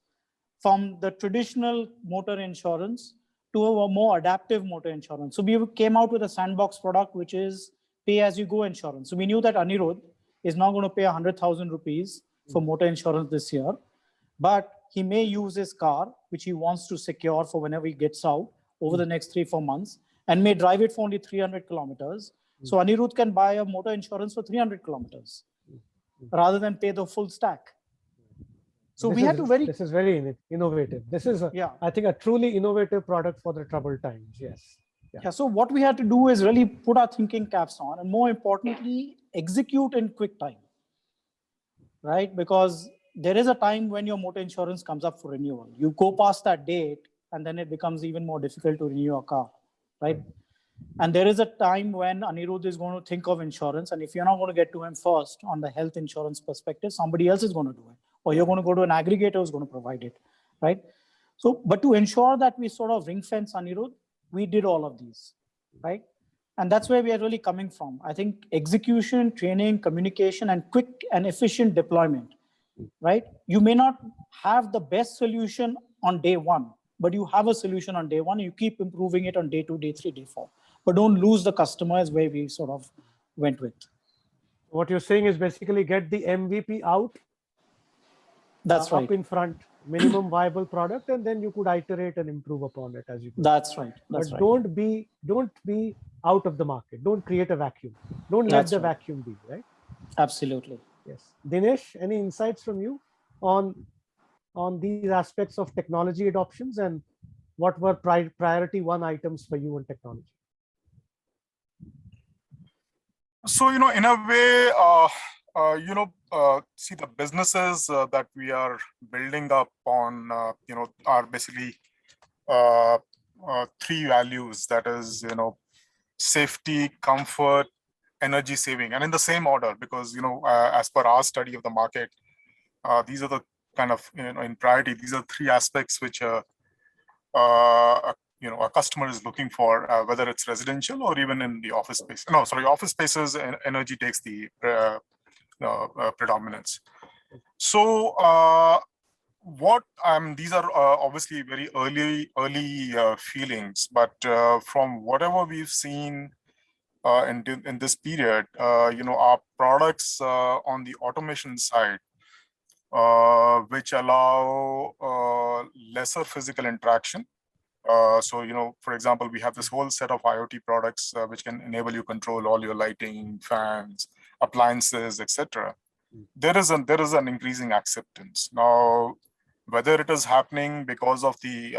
from the traditional motor insurance to a more adaptive motor insurance? So we came out with a sandbox product, which is pay-as-you-go insurance. So we knew that Anirudh is not going to pay 100,000 rupees for motor insurance this year, but he may use his car, which he wants to secure for whenever he gets out over the next 3-4 months, and may drive it for only 300 kilometers. So Anirudh can buy a motor insurance for 300 kilometers rather than pay the full stack. So this is very innovative. This is, I think, a truly innovative product for the troubled times. Yes. Yeah. So what we had to do is really put our thinking caps on, and more importantly, execute in quick time, right? Because there is a time when your motor insurance comes up for renewal. You go past that date, and then it becomes even more difficult to renew your car, right? And there is a time when Anirudh is going to think of insurance, and if you're not going to get to him first on the health insurance perspective, somebody else is going to do it, or you're going to go to an aggregator who's going to provide it, right? So, but to ensure that we sort of ring fence Anirudh, we did all of these, right? And that's where we are really coming from. I think execution, training, communication, and quick and efficient deployment, right? You may not have the best solution on day one, but you have a solution on day one, and you keep improving it on day 2, day 3, day 4. But don't lose the customers where we sort of went with. What you're saying is basically get the MVP out, That's right. up in front, minimum viable product, and then you could iterate and improve upon it as you go. That's right. But don't be out of the market. Don't create a vacuum. Don't let the vacuum be, right? Absolutely. Yes. Dinesh, any insights from you on these aspects of technology adoptions, and what were priority 1 items for you on technology? So, in a way, see, the businesses that we are building up on, are basically 3 values. That is, safety, comfort, energy saving, and in the same order, because, as per our study of the market, these are the kind of, in priority, these are 3 aspects which a customer is looking for, whether it's residential or even in the office space. No, sorry, office spaces, energy takes the predominance. So these are obviously very early feelings, but from whatever we've seen in this period, our products on the automation side, which allow lesser physical interaction. So, for example, we have this whole set of IoT products which can enable you control all your lighting, fans, appliances, etc. There is an increasing acceptance now. Whether it is happening because of the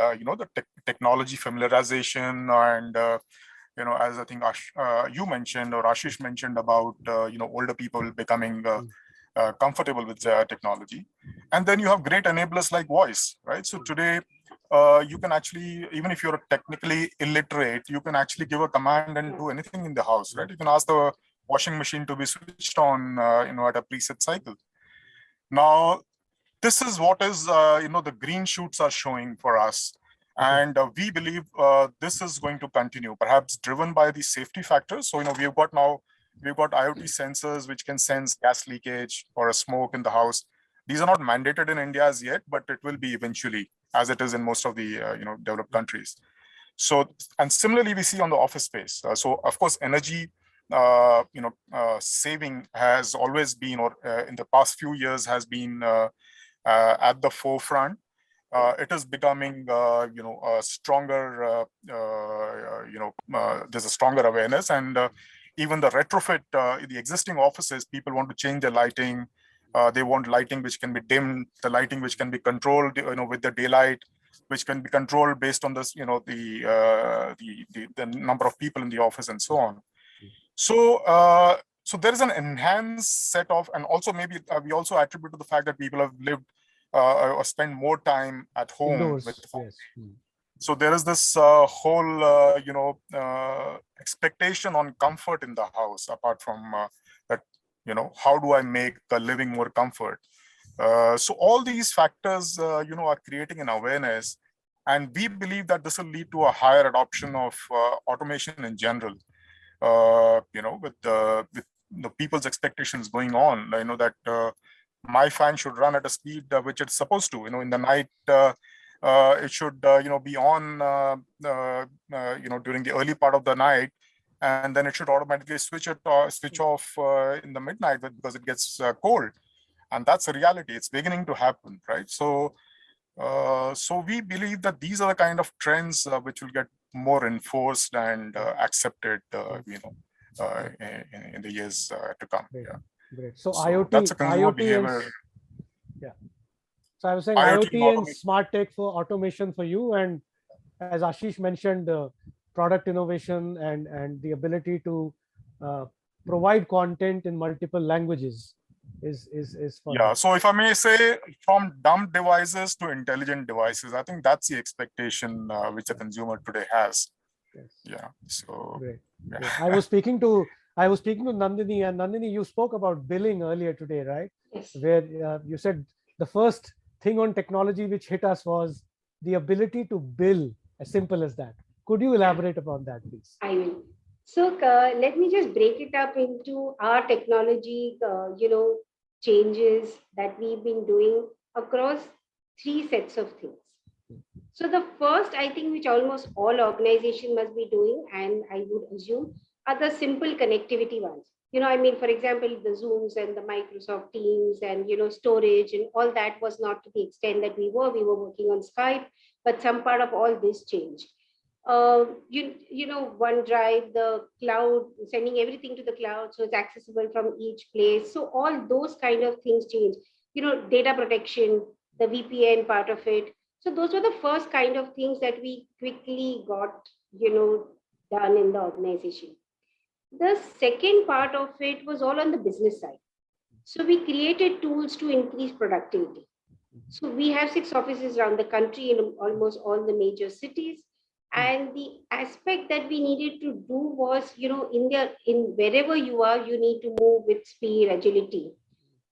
technology familiarization, and as I think you mentioned, or Ashish mentioned about older people becoming comfortable with technology, and then you have great enablers like voice, right? So today, you can actually, even if you're technically illiterate, you can actually give a command and do anything in the house, right? You can ask the washing machine to be switched on, at a preset cycle. Now, this is what is, the green shoots are showing for us. And we believe this is going to continue, perhaps driven by the safety factors. So, we've got IoT sensors which can sense gas leakage or a smoke in the house. These are not mandated in India as yet, but it will be eventually, as it is in most of the developed countries. So, and similarly, we see on the office space. So, of course, energy saving has always been, or in the past few years has been at the forefront. It is becoming, a stronger, there's a stronger awareness, and even the retrofit, the existing offices, people want to change the lighting. They want lighting which can be dimmed, the lighting which can be controlled, with the daylight, which can be controlled based on this, the number of people in the office and so on. So, so there is an enhanced set of, and also maybe we also attribute to the fact that people have lived or spend more time at home. Indoors, with yes. So there is this whole, expectation on comfort in the house, apart from that, how do I make the living more comfort? So all these factors, are creating an awareness, and we believe that this will lead to a higher adoption of automation in general. With the people's expectations going on, that my fan should run at a speed which it's supposed to. In the night, it should, be on, during the early part of the night, and then it should automatically switch off in the midnight because it gets cold. And that's a reality. It's beginning to happen, right? So, so we believe that these are the kind of trends which will get more enforced and accepted, in the years to come. Great. Yeah. Great. So that's a consumer behavior. So I was saying IoT and smart tech for automation for you, and as Ashish mentioned, product innovation and the ability to provide content in multiple languages is for Yeah. them. So if I may say, from dumb devices to intelligent devices, I think that's the expectation which the consumer today has. Yes. Yeah. So Great. yeah. Great. I was speaking to Nandini, and Nandini, you spoke about billing earlier today, right? Yes. Where you said the first thing on technology which hit us was the ability to bill, as simple as that. Could you elaborate upon that, please? I will. So let me just break it up into our technology, changes that we've been doing across three sets of things. So the first, I think, which almost all organizations must be doing, and I would assume, are the simple connectivity ones. I mean, for example, the Zooms and the Microsoft Teams and, storage and all that was not to the extent that we were working on Skype, but some part of all this changed. OneDrive, the cloud, sending everything to the cloud, so it's accessible from each place. So all those kind of things change. Data protection, the VPN part of it. So those were the first kind of things that we quickly got, done in the organization. The second part of it was all on the business side. So we created tools to increase productivity. So we have 6 offices around the country in almost all the major cities. And the aspect that we needed to do was, in wherever you are, you need to move with speed, agility.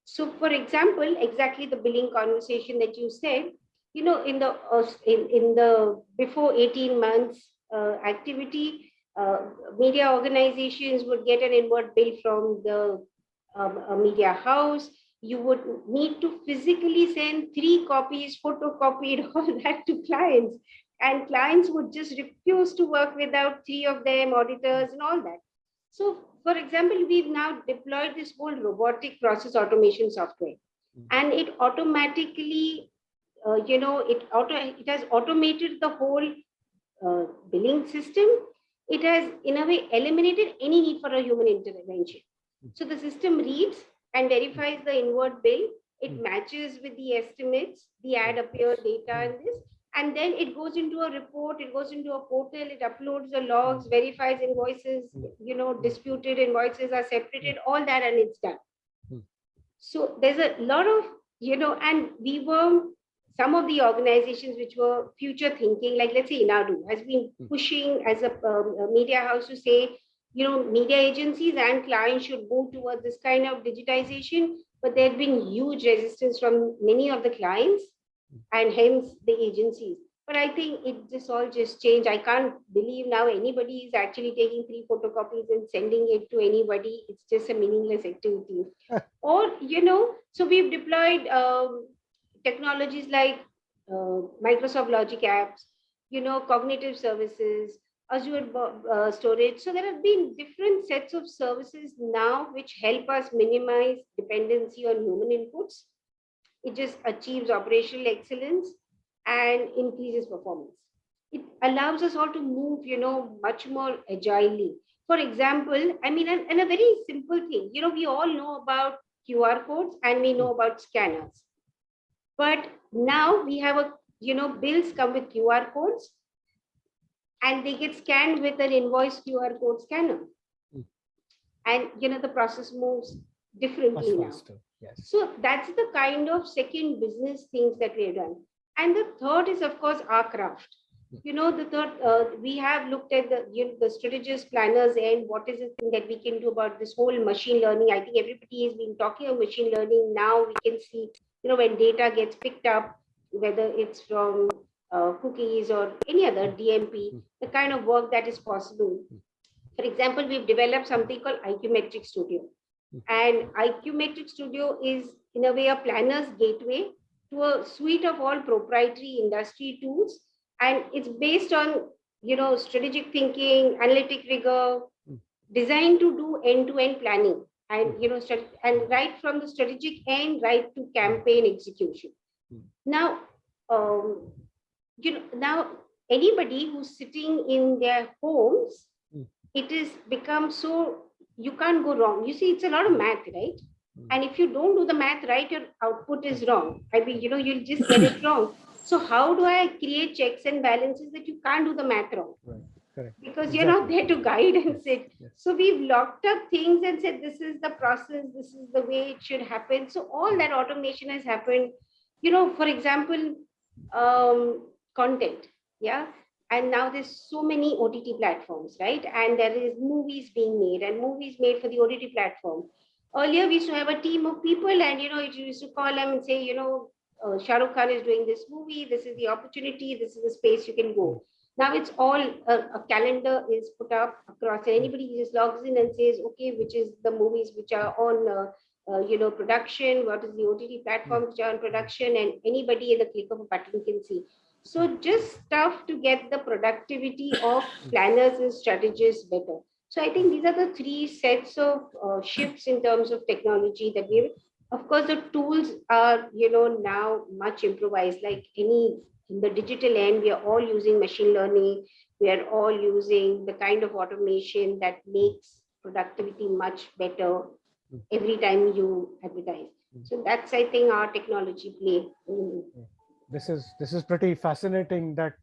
So, for example, exactly the billing conversation that you said, in the before 18 months activity, media organizations would get an inward bill from the media house. You would need to physically send 3 copies, photocopied, all that to clients. And clients would just refuse to work without 3 of them, auditors and all that. So, for example, we've now deployed this whole robotic process automation software, and it automatically, it has automated the whole billing system. It has, in a way, eliminated any need for a human intervention. So the system reads and verifies the inward bill. It matches with the estimates, the ad appear data in this, and then it goes into a report, it goes into a portal, it uploads the logs, verifies invoices, disputed invoices are separated, all that, and it's done. So there's a lot of, and we were, some of the organizations which were future thinking, like let's say Inadu has been pushing as a media house to say, media agencies and clients should move towards this kind of digitization, but there had been huge resistance from many of the clients and hence the agencies. But I think it just all just changed. I can't believe now anybody is actually taking 3 photocopies and sending it to anybody. It's just a meaningless activity. Or, so we've deployed technologies like Microsoft Logic apps, cognitive services, Azure storage. So there have been different sets of services now which help us minimize dependency on human inputs. It just achieves operational excellence and increases performance. It allows us all to move, much more agilely. For example, I mean, and a very simple thing, we all know about QR codes and we know about scanners. But now we have bills come with QR codes and they get scanned with an invoice QR code scanner. And, the process moves differently now. Yes. So that's the kind of second business things that we have done. And the third is, of course, our craft. The third, we have looked at the strategist planners and what is the thing that we can do about this whole machine learning. I think everybody has been talking of machine learning. Now we can see, when data gets picked up, whether it's from cookies or any other DMP, the kind of work that is possible. For example, we've developed something called IQ Metric Studio. And IQ Metric Studio is, in a way, a planner's gateway to a suite of all proprietary industry tools. And it's based on, strategic thinking, analytic rigor, designed to do end-to-end planning. And, and right from the strategic end, right to campaign execution. Now, now anybody who's sitting in their homes, it is become so, you can't go wrong. You see, it's a lot of math, right? And if you don't do the math right, your output is wrong. I mean, you'll just get it wrong. So how do I create checks and balances that you can't do the math wrong? Right. Correct. because you're not there to guide and sit. Yes. So we've locked up things and said, this is the process, this is the way it should happen. So all that automation has happened. For example, content. Yeah. And now there's so many OTT platforms, right? And there is movies being made and movies made for the OTT platform. Earlier, we used to have a team of people and, you used to call them and say, Shah Rukh Khan is doing this movie. This is the opportunity. This is the space you can go. Now it's all a calendar is put up across, and anybody just logs in and says, okay, which is the movies which are on, production, what is the OTT platform which are on production, and anybody in the click of a button can see. So just stuff to get the productivity of planners and strategists better. So I think these are the three sets of shifts in terms of technology that we have. Of course, the tools are, now much improvised, like any in the digital end, we are all using machine learning. We are all using the kind of automation that makes productivity much better every time you advertise. So that's, I think, our technology play. This is pretty fascinating that,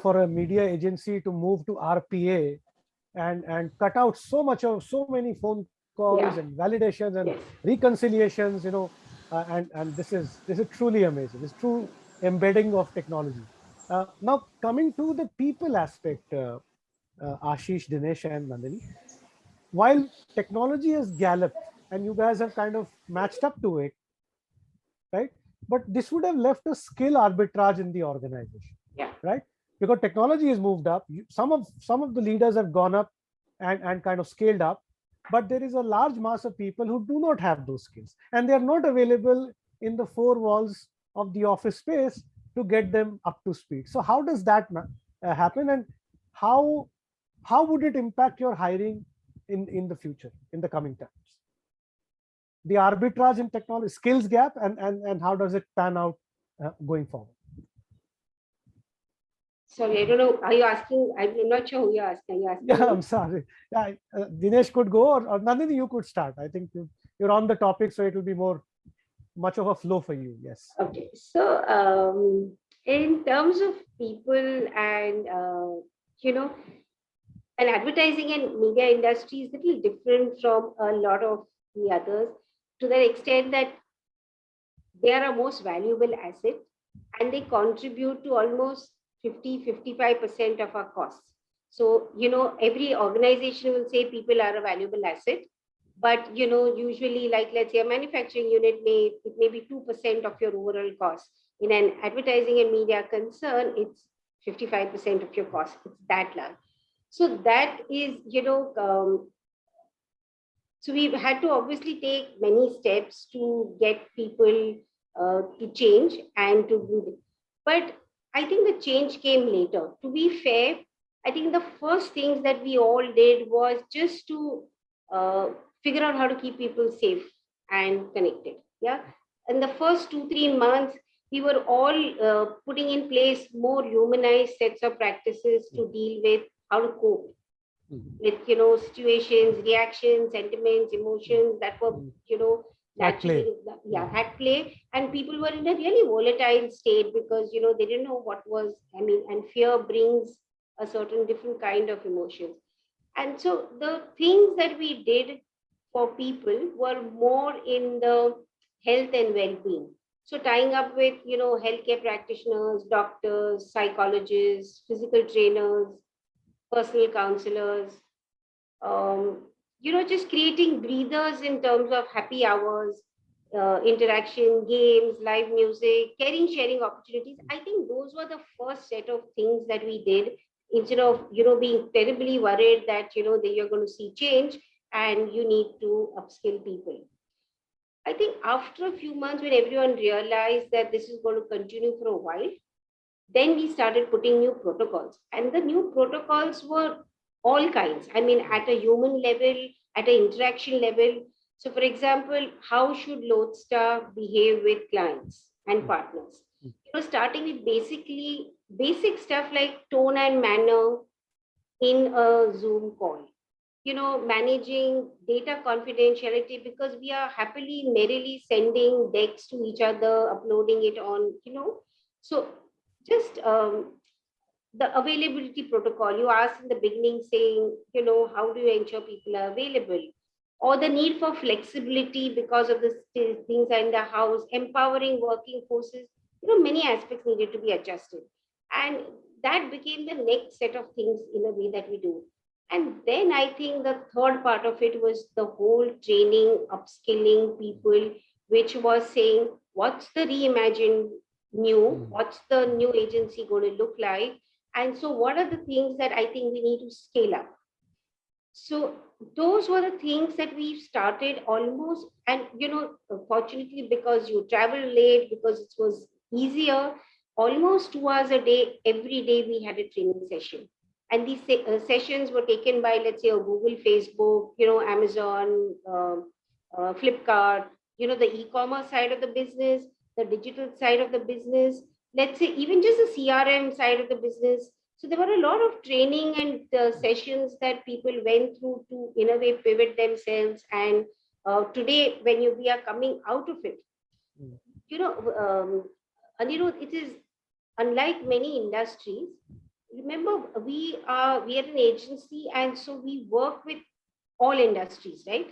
for a media agency to move to RPA and cut out so many phone calls and validations and reconciliations, and this is truly amazing. It's true embedding of technology. Now coming to the people aspect, Ashish, Dinesh, and Nandini, while technology has galloped and you guys have kind of matched up to it, right? But this would have left a skill arbitrage in the organization, right? Because technology has moved up. Some of the leaders have gone up and kind of scaled up, but there is a large mass of people who do not have those skills, and they are not available in the four walls of the office space to get them up to speed. So how does that happen, and how would it impact your hiring in the future, in the coming times? The arbitrage in technology skills gap, and how does it pan out going forward? Sorry, I don't know. Are you asking? I'm not sure who you're asking. Yeah, I'm sorry. Dinesh could go, or Nandini, you could start. I think you're on the topic, so it will be much of a flow for you. Yes. Okay. So in terms of people and, and advertising and media industry is a little different from a lot of the others, to the extent that they are our most valuable asset and they contribute to almost 55% of our costs. So, every organization will say people are a valuable asset, but, usually, like, let's say a manufacturing unit it may be 2% of your overall cost. In an advertising and media concern, it's 55% of your cost. It's that large. So that is, so we've had to obviously take many steps to get people to change and to do it. But I think the change came later. To be fair, I think the first things that we all did was just to figure out how to keep people safe and connected. Yeah. In the first 2-3 months, we were all putting in place more humanized sets of practices to deal with how to cope with, situations, reactions, sentiments, emotions that were, naturally, at play. And people were in a really volatile state because, they didn't know what was, and fear brings a certain different kind of emotions. And so the things that we did for people were more in the health and well-being. So tying up with, healthcare practitioners, doctors, psychologists, physical trainers, personal counselors, just creating breathers in terms of happy hours, interaction, games, live music, caring, sharing opportunities. I think those were the first set of things that we did, instead of, being terribly worried that, that you're going to see change and you need to upskill people. I think after a few months, when everyone realized that this is going to continue for a while, then we started putting new protocols. And the new protocols were all kinds. At a human level, at an interaction level. So, for example, how should Lodestar behave with clients and partners? Starting with basic stuff like tone and manner in a Zoom call. Managing data confidentiality, because we are happily, merrily sending decks to each other, uploading it on, so just the availability protocol. You asked in the beginning saying, how do you ensure people are available? Or the need for flexibility because of the things in the house, empowering working forces, many aspects needed to be adjusted. And that became the next set of things in a way that we do. And then I think the third part of it was the whole training, upskilling people, which was saying, what's the reimagined new? What's the new agency going to look like? And so what are the things that I think we need to scale up? So those were the things that we started almost, and fortunately, because you travel late, because it was easier, almost 2 hours a day, every day we had a training session. And these sessions were taken by, let's say, a Google, Facebook, Amazon, Flipkart, the e-commerce side of the business, the digital side of the business, let's say even just the CRM side of the business. So there were a lot of training and sessions that people went through to, in a way, pivot themselves. And today, when we are coming out of it, Anirudh, it is unlike many industries. Remember, we are an agency, and so we work with all industries, right?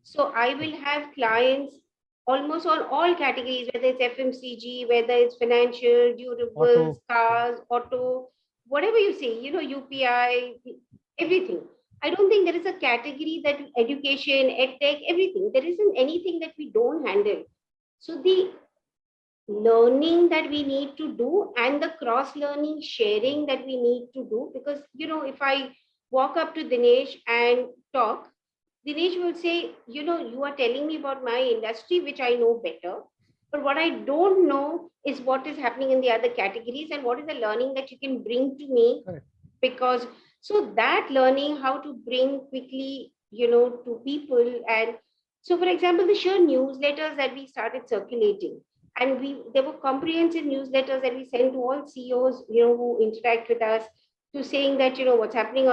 So I will have clients almost on all categories, whether it's FMCG, whether it's financial, durables, cars, auto, whatever you say, UPI, everything. I don't think there is a category that education, edtech, everything. There isn't anything that we don't handle. So the learning that we need to do and the cross learning sharing that we need to do, because, if I walk up to Dinesh and talk, Dinesh will say, you are telling me about my industry, which I know better. But what I don't know is what is happening in the other categories and what is the learning that you can bring to me. Correct. Because so that learning how to bring quickly, to people. And so, for example, the sheer newsletters that we started circulating, and there were comprehensive newsletters that we sent to all CEOs, who interact with us, to saying that, what's happening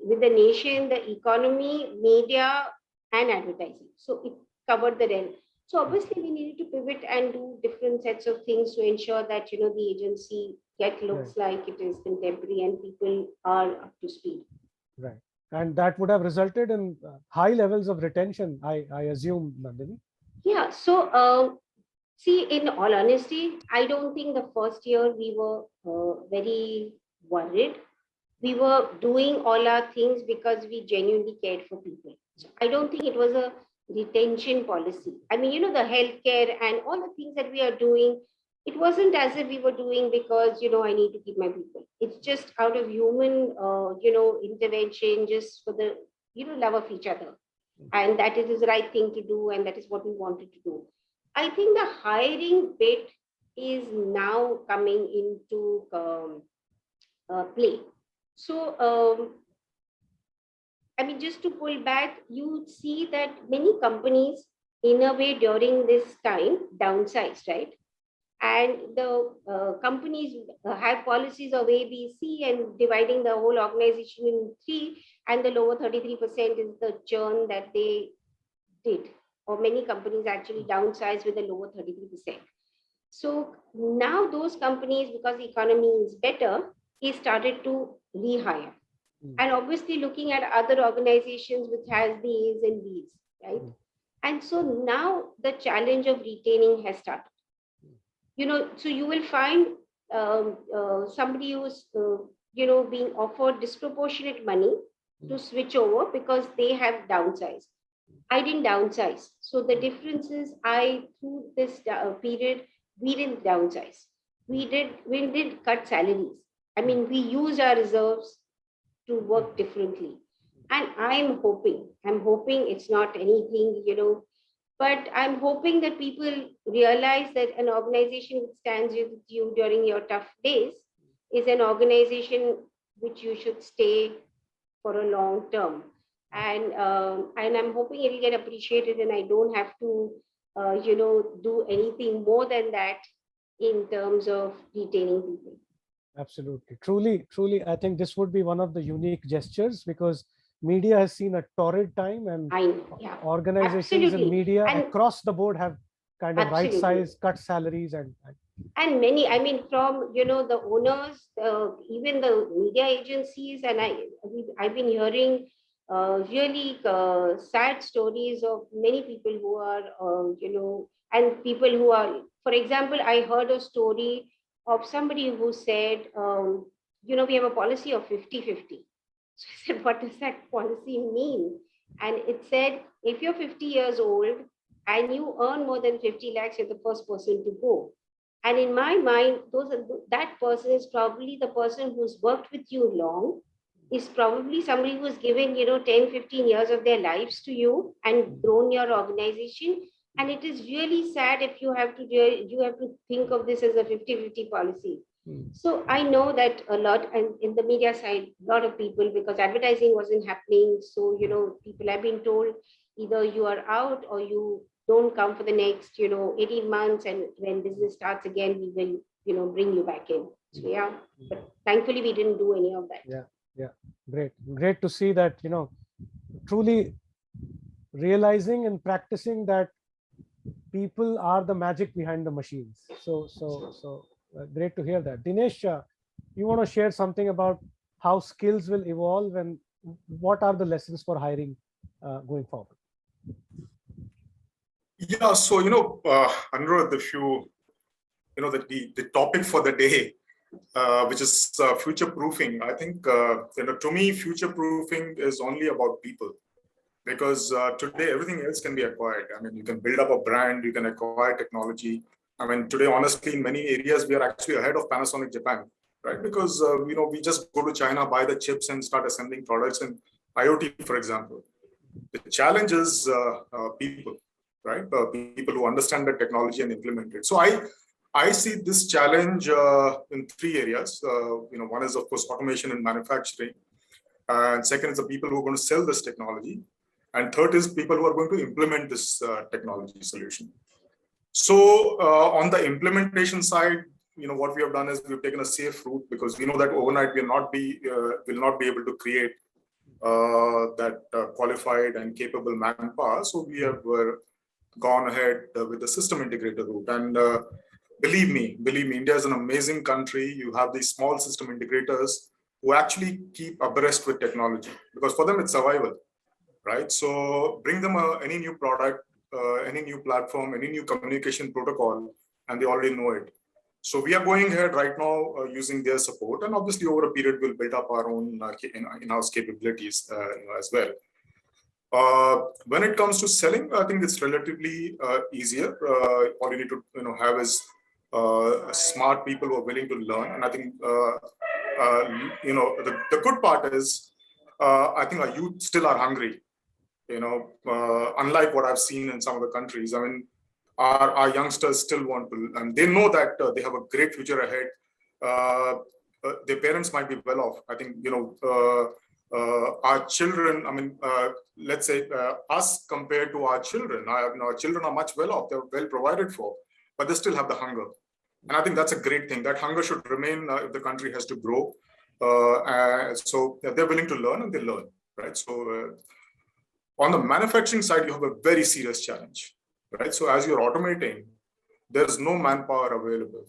with the nation, the economy, media, and advertising. So it covered the realm. So obviously we needed to pivot and do different sets of things to ensure that, the agency looks like it is contemporary and people are up to speed. Right. And that would have resulted in high levels of retention, I assume, Nandini. Yeah. So see, in all honesty, I don't think the first year we were very worried. We were doing all our things because we genuinely cared for people. So I don't think it was a retention policy. I mean, the healthcare and all the things that we are doing, it wasn't as if we were doing because, I need to keep my people. It's just out of human, intervention, just for the, love of each other. And that it is the right thing to do. And that is what we wanted to do. I think the hiring bit is now coming into play. So, I mean, just to pull back, you see that many companies, in a way, during this time, downsized, right? And the companies have policies of A, B, C, and dividing the whole organization in 3, and the lower 33% is the churn that they did. Or many companies actually downsized with the lower 33%. So now those companies, because the economy is better, he started to rehire. And obviously looking at other organizations which has the A's and B's, right? And so now the challenge of retaining has started. So you will find somebody who's, being offered disproportionate money to switch over because they have downsized. I didn't downsize. So the difference is through this period, we didn't downsize. We did cut salaries. I mean, we used our reserves to work differently. And I'm hoping it's not anything, but I'm hoping that people realize that an organization which stands with you during your tough days is an organization which you should stay for a long term. And I'm hoping it will get appreciated, and I don't have to, do anything more than that in terms of retaining people. Absolutely. Truly, I think this would be one of the unique gestures, because media has seen a torrid time, and organizations in media across the board have kind of right-sized, cut salaries, and And many, I mean, from, the owners, even the media agencies, and I've been hearing really sad stories of many people who are, and people who are, for example, I heard a story of somebody who said, we have a policy of 50-50. So I said, what does that policy mean? And it said, if you're 50 years old and you earn more than 50 lakhs, you're the first person to go. And in my mind, that person is probably the person who's worked with you long, is probably somebody who's given, 10, 15 years of their lives to you and grown your organization. And it is really sad if you have to think of this as a 50-50 policy. So I know that a lot, and in the media side, a lot of people, because advertising wasn't happening. So, people have been told either you are out or you don't come for the next 18 months, and when business starts again we will bring you back in. So yeah, but thankfully we didn't do any of that. Yeah, great to see that, truly realizing and practicing that people are the magic behind the machines. So great to hear that. Dinesh, you want to share something about how skills will evolve and what are the lessons for hiring going forward? Yeah, so Anirudh, if you the topic for the day, which is future proofing. I think to me, future proofing is only about people, because today everything else can be acquired. I mean, you can build up a brand, you can acquire technology. I mean, today, honestly, in many areas we are actually ahead of Panasonic Japan, right? Because we just go to China, buy the chips, and start assembling products in IoT, for example. The challenge is people. Right? People who understand the technology and implement it. So I see this challenge in three areas. One is, of course, automation and manufacturing. And second is the people who are going to sell this technology. And third is people who are going to implement this technology solution. So on the implementation side, what we have done is we've taken a safe route, because we know that overnight will not be able to create that qualified and capable manpower. So we have gone ahead with the system integrator route. And believe me, India is an amazing country. You have these small system integrators who actually keep abreast with technology, because for them it's survival, right? So bring them any new product, any new platform, any new communication protocol, and they already know it. So we are going ahead right now using their support, and obviously over a period we'll build up our own in-house capabilities as well. When it comes to selling, I think it's relatively easier. All you need to have is smart people who are willing to learn. And I think the good part is I think our youth still are hungry. Unlike what I've seen in some of the countries. I mean, our youngsters still want to, and they know that they have a great future ahead. Their parents might be well off. I think our children, I mean, let's say us compared to our children, our children are much well off, they're well provided for, but they still have the hunger. And I think that's a great thing. That hunger should remain if the country has to grow. So they're willing to learn, and they learn, right? So on the manufacturing side, you have a very serious challenge, right? So as you're automating, there's no manpower available.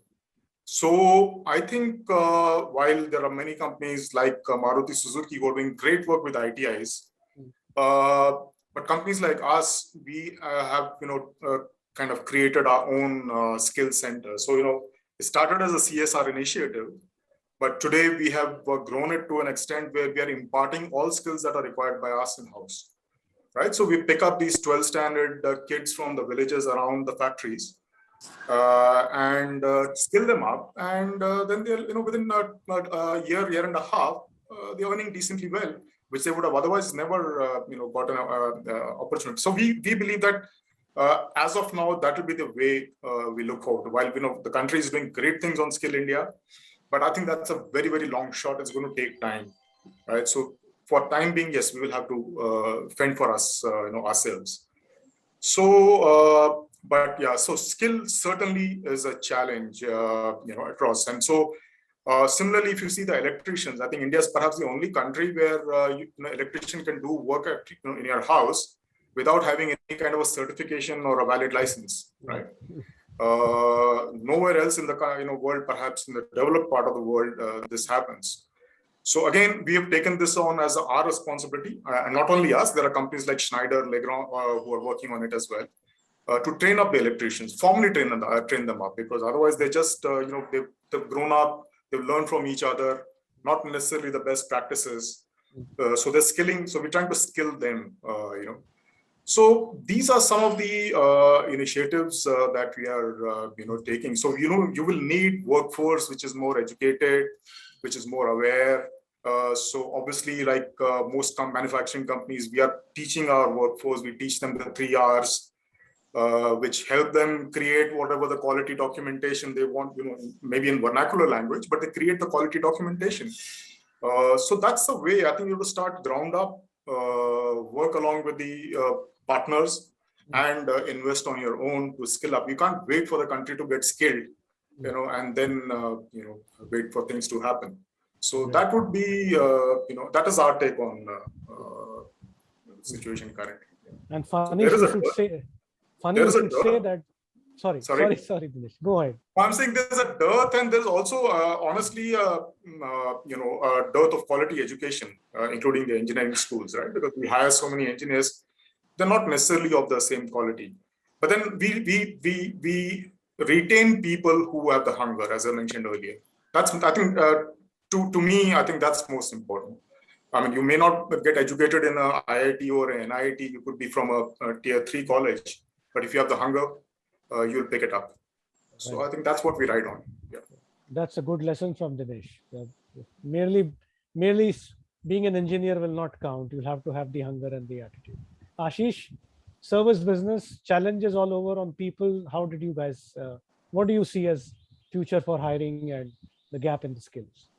So I think while there are many companies like Maruti Suzuki who are doing great work with ITIs, but companies like us, we have kind of created our own skill center. So it started as a CSR initiative, but today we have grown it to an extent where we are imparting all skills that are required by us in-house, right? So we pick up these 12 standard kids from the villages around the factories. And skill them up, and then they're within a year and a half, they're earning decently well, which they would have otherwise never got an opportunity. So we believe that as of now, that will be the way we look forward. While the country is doing great things on Skill India, but I think that's a very, very long shot. It's going to take time, right? So for time being, yes, we will have to fend for us ourselves. So but yeah, so skill certainly is a challenge, across. And so similarly, if you see the electricians, I think India is perhaps the only country where electrician can do work at, in your house without having any kind of a certification or a valid license, right? Nowhere else in the world, perhaps in the developed part of the world, this happens. So again, we have taken this on as our responsibility, and not only us. There are companies like Schneider, Legrand, who are working on it as well, to train up the electricians, formally train them up, because otherwise they just they've grown up, they've learned from each other, not necessarily the best practices. So they're skilling. So we're trying to skill them. So these are some of the initiatives that we are taking. So you will need workforce which is more educated, which is more aware. So obviously, like most manufacturing companies, we are teaching our workforce. We teach them the 3 Rs, which help them create whatever the quality documentation they want. Maybe in vernacular language, but they create the quality documentation. So that's the way. I think you have to start ground up, work along with the partners, and invest on your own to skill up. You can't wait for the country to get skilled, and then wait for things to happen. So that would be, that is our take on the situation currently. And funny you should say that. Sorry, Dinesh, go ahead. I'm saying there's a dearth, and there's also honestly a dearth of quality education, including the engineering schools, right? Because we hire so many engineers, they're not necessarily of the same quality. But then we retain people who have the hunger, as I mentioned earlier. That's, I think, to me, I think that's most important. I mean, you may not get educated in a IIT or an NIIT. You could be from a tier 3 college, but if you have the hunger, you'll pick it up. So right. I think that's what we ride on. Yeah. That's a good lesson from Dinesh. Merely being an engineer will not count. You'll have to have the hunger and the attitude. Ashish, service business, challenges all over on people. How did you guys, what do you see as future for hiring and the gap in the skills?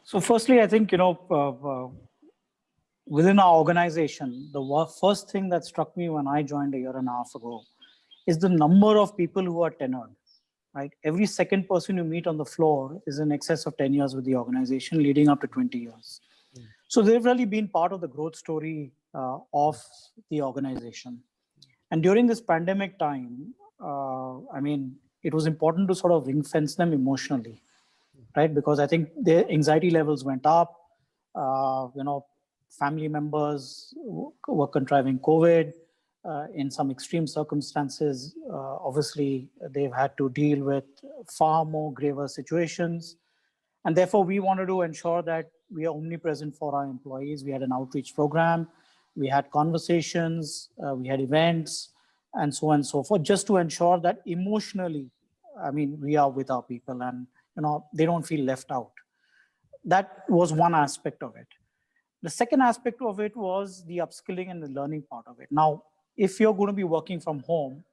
So firstly, I think, within our organization, the first thing that struck me when I joined a year and a half ago is the number of people who are tenured, right? Every second person you meet on the floor is in excess of 10 years with the organization, leading up to 20 years. So they've really been part of the growth story of the organization. And during this pandemic time, I mean, it was important to sort of ring fence them emotionally, right? Because I think their anxiety levels went up. Family members were contriving COVID. In some extreme circumstances, obviously, they've had to deal with far more graver situations. And therefore, we wanted to ensure that we are omnipresent for our employees. We had an outreach program. We had conversations. We had events, and so on and so forth, just to ensure that emotionally, I mean, we are with our people and, they don't feel left out. That was one aspect of it. The second aspect of it was the upskilling and the learning part of it. Now, if you're going to be working from home,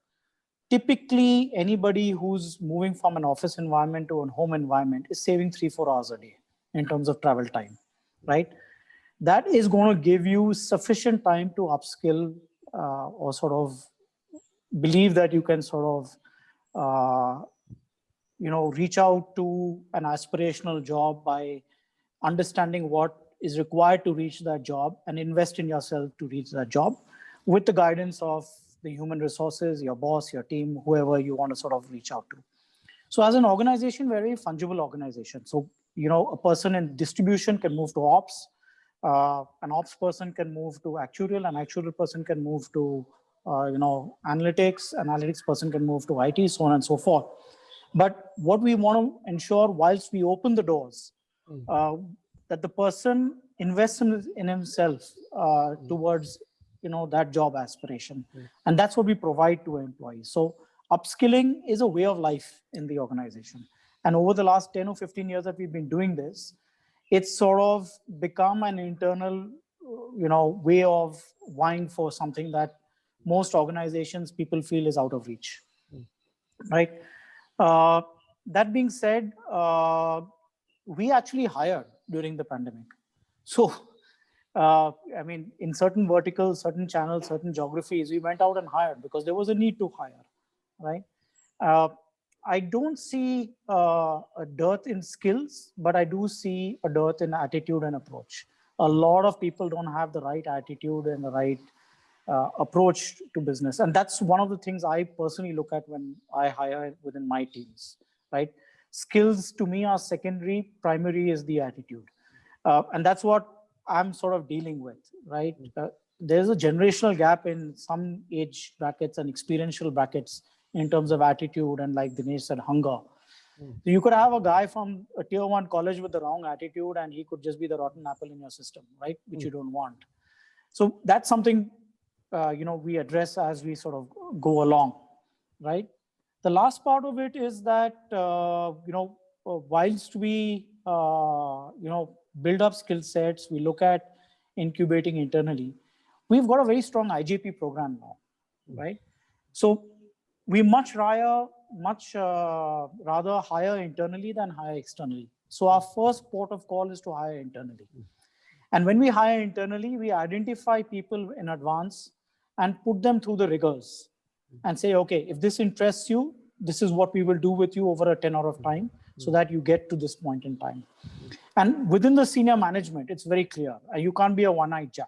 typically anybody who's moving from an office environment to a home environment is saving 3-4 hours a day in terms of travel time, right? That is going to give you sufficient time to upskill or sort of believe that you can sort of, reach out to an aspirational job by understanding what is required to reach that job and invest in yourself to reach that job with the guidance of the human resources, your boss, your team, whoever you want to sort of reach out to. So as an organization, very fungible organization. So, a person in distribution can move to ops, an ops person can move to actuarial, an actuarial person can move to, analytics person can move to IT, so on and so forth. But what we want to ensure whilst we open the doors, that the person invests in himself towards that job aspiration. And that's what we provide to employees. So upskilling is a way of life in the organization. And over the last 10 or 15 years that we've been doing this, it's sort of become an internal way of vying for something that most organizations people feel is out of reach, right? That being said, we actually hired during the pandemic. So, I mean, in certain verticals, certain channels, certain geographies, we went out and hired because there was a need to hire, right? I don't see a dearth in skills, but I do see a dearth in attitude and approach. A lot of people don't have the right attitude and the right approach to business. And that's one of the things I personally look at when I hire within my teams, right? Skills to me are secondary, primary is the attitude. And that's what I'm sort of dealing with, right? There's a generational gap in some age brackets and experiential brackets in terms of attitude and, like Dinesh said, hunger. So you could have a guy from a tier 1 college with the wrong attitude and he could just be the rotten apple in your system, right? Which you don't want. So that's something, we address as we sort of go along, right? The last part of it is that, whilst we, build up skill sets, we look at incubating internally. We've got a very strong IGP program now, right? So we much rather hire internally than hire externally. So our first port of call is to hire internally. And when we hire internally, we identify people in advance and put them through the rigors and say, okay, if this interests you, this is what we will do with you over a tenure of time so that you get to this point in time. And within the senior management, it's very clear. You can't be a one-eyed jack,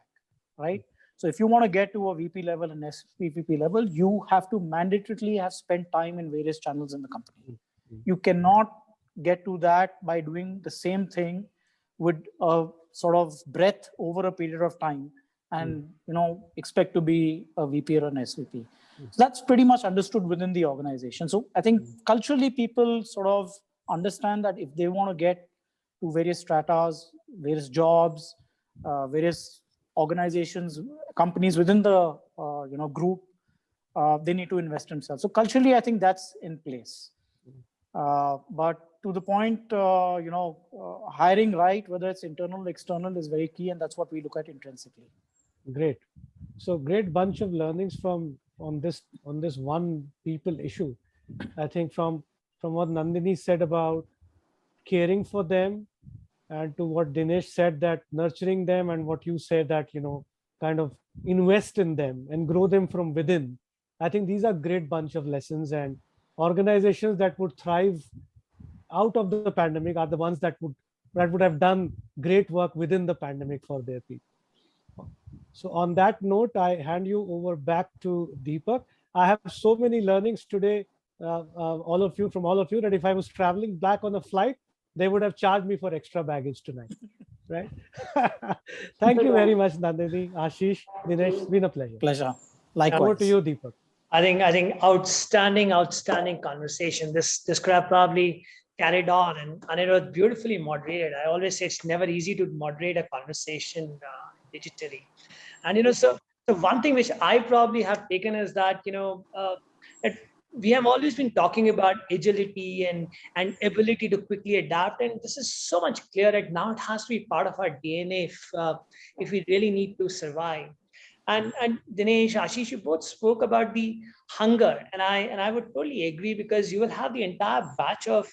right? So if you want to get to a VP level and SVP level, you have to mandatorily have spent time in various channels in the company. You cannot get to that by doing the same thing with a sort of breadth over a period of time and expect to be a VP or an SVP. So that's pretty much understood within the organization. So I think culturally people sort of understand that if they want to get to various stratas, various jobs, various organizations, companies within the group, they need to invest themselves. So culturally, I think that's in place. But to the point, hiring right, whether it's internal or external, is very key, and that's what we look at intrinsically. Great. So great bunch of learnings on this one people issue. I think from what Nandini said about caring for them, and to what Dinesh said, that nurturing them, and what you said that kind of invest in them and grow them from within. I think these are great bunch of lessons, and organizations that would thrive out of the pandemic are the ones that would have done great work within the pandemic for their people. So on that note, I hand you over back to Deepak. I have so many learnings today, all of you, that if I was traveling back on a flight, they would have charged me for extra baggage tonight, right? Thank you very much, Nandini, Ashish, Dinesh. It's been a pleasure. Pleasure. Likewise. Over to you, Deepak. I think outstanding conversation. This could have probably carried on, and it was beautifully moderated. I always say it's never easy to moderate a conversation digitally. And so one thing which I probably have taken is that that we have always been talking about agility and ability to quickly adapt, and this is so much clearer that now it has to be part of our DNA if we really need to survive. And Dinesh, Ashish, you both spoke about the hunger, and I would totally agree, because you will have the entire batch of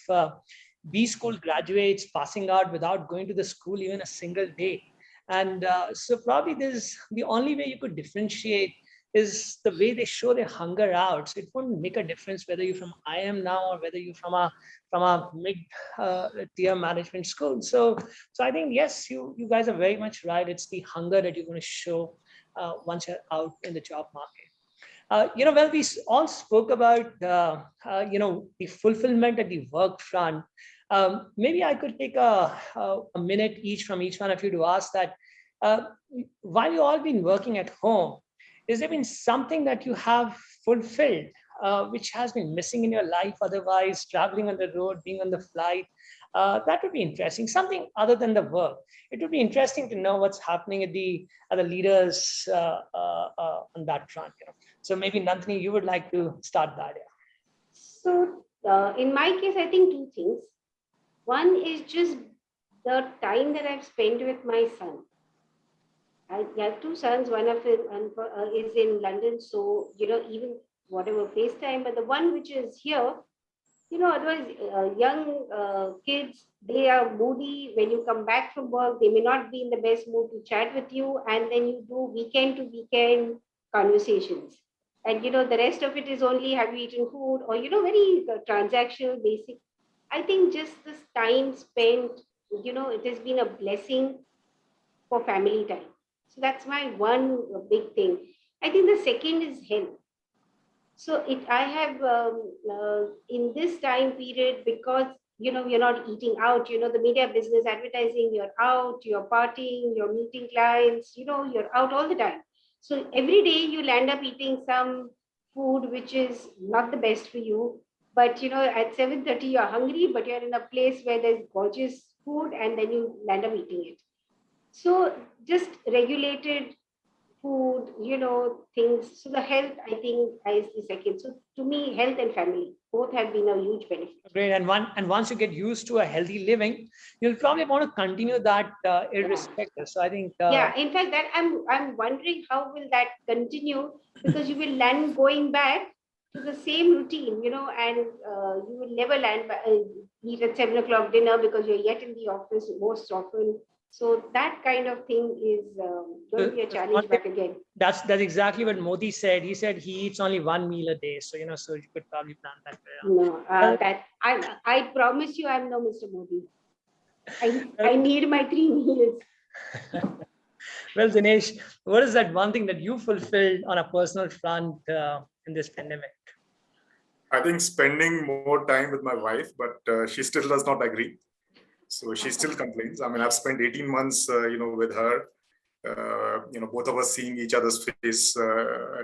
B school graduates passing out without going to the school even a single day. And so probably the only way you could differentiate is the way they show their hunger out. So it won't make a difference whether you're from IM now or whether you're from a mid tier management school. So I think, yes, you guys are very much right. It's the hunger that you're going to show once you're out in the job market. Well, we all spoke about the fulfillment at the work front. Maybe I could take a minute each from each one of you to ask that, while you all been working at home, has there been something that you have fulfilled, which has been missing in your life otherwise, traveling on the road, being on the flight? That would be interesting. Something other than the work. It would be interesting to know what's happening at the leaders on that front. So maybe Nandini, you would like to start that. So in my case, I think two things. One is just the time that I've spent with my son. I have two sons. One of it is in London, so even whatever FaceTime, but the one which is here, otherwise young kids, they are moody. When you come back from work, they may not be in the best mood to chat with you, and then you do weekend to weekend conversations, and the rest of it is only have you eaten food, or very transactional, basic. I think just this time spent, it has been a blessing for family time. So that's my one big thing. I think the second is health. So I have in this time period, because you're not eating out, the media business, advertising, you're out, you're partying, you're meeting clients, you're out all the time. So every day you'll end up eating some food which is not the best for you. But at 7:30 you're hungry, but you're in a place where there's gorgeous food, and then you end up eating it. So just regulated food, things. So the health, I think, is the second. So to me, health and family both have been a huge benefit. Great. And once you get used to a healthy living, you'll probably want to continue that irrespective. So I think Yeah, in fact, that I'm wondering how will that continue, because you will land going back to the same routine, and you will never eat at 7 o'clock dinner because you're yet in the office most often. So that kind of thing is going to be a challenge back again. that's exactly what Modi said. He said he eats only one meal a day. So so you could probably plan that way. No, that I promise you, I'm no Mr. Modi. I need my 3 meals. Well, Dinesh, what is that one thing that you fulfilled on a personal front in this pandemic? I think spending more time with my wife, but she still does not agree. So she still complains. I mean, I've spent 18 months, with her, both of us seeing each other's face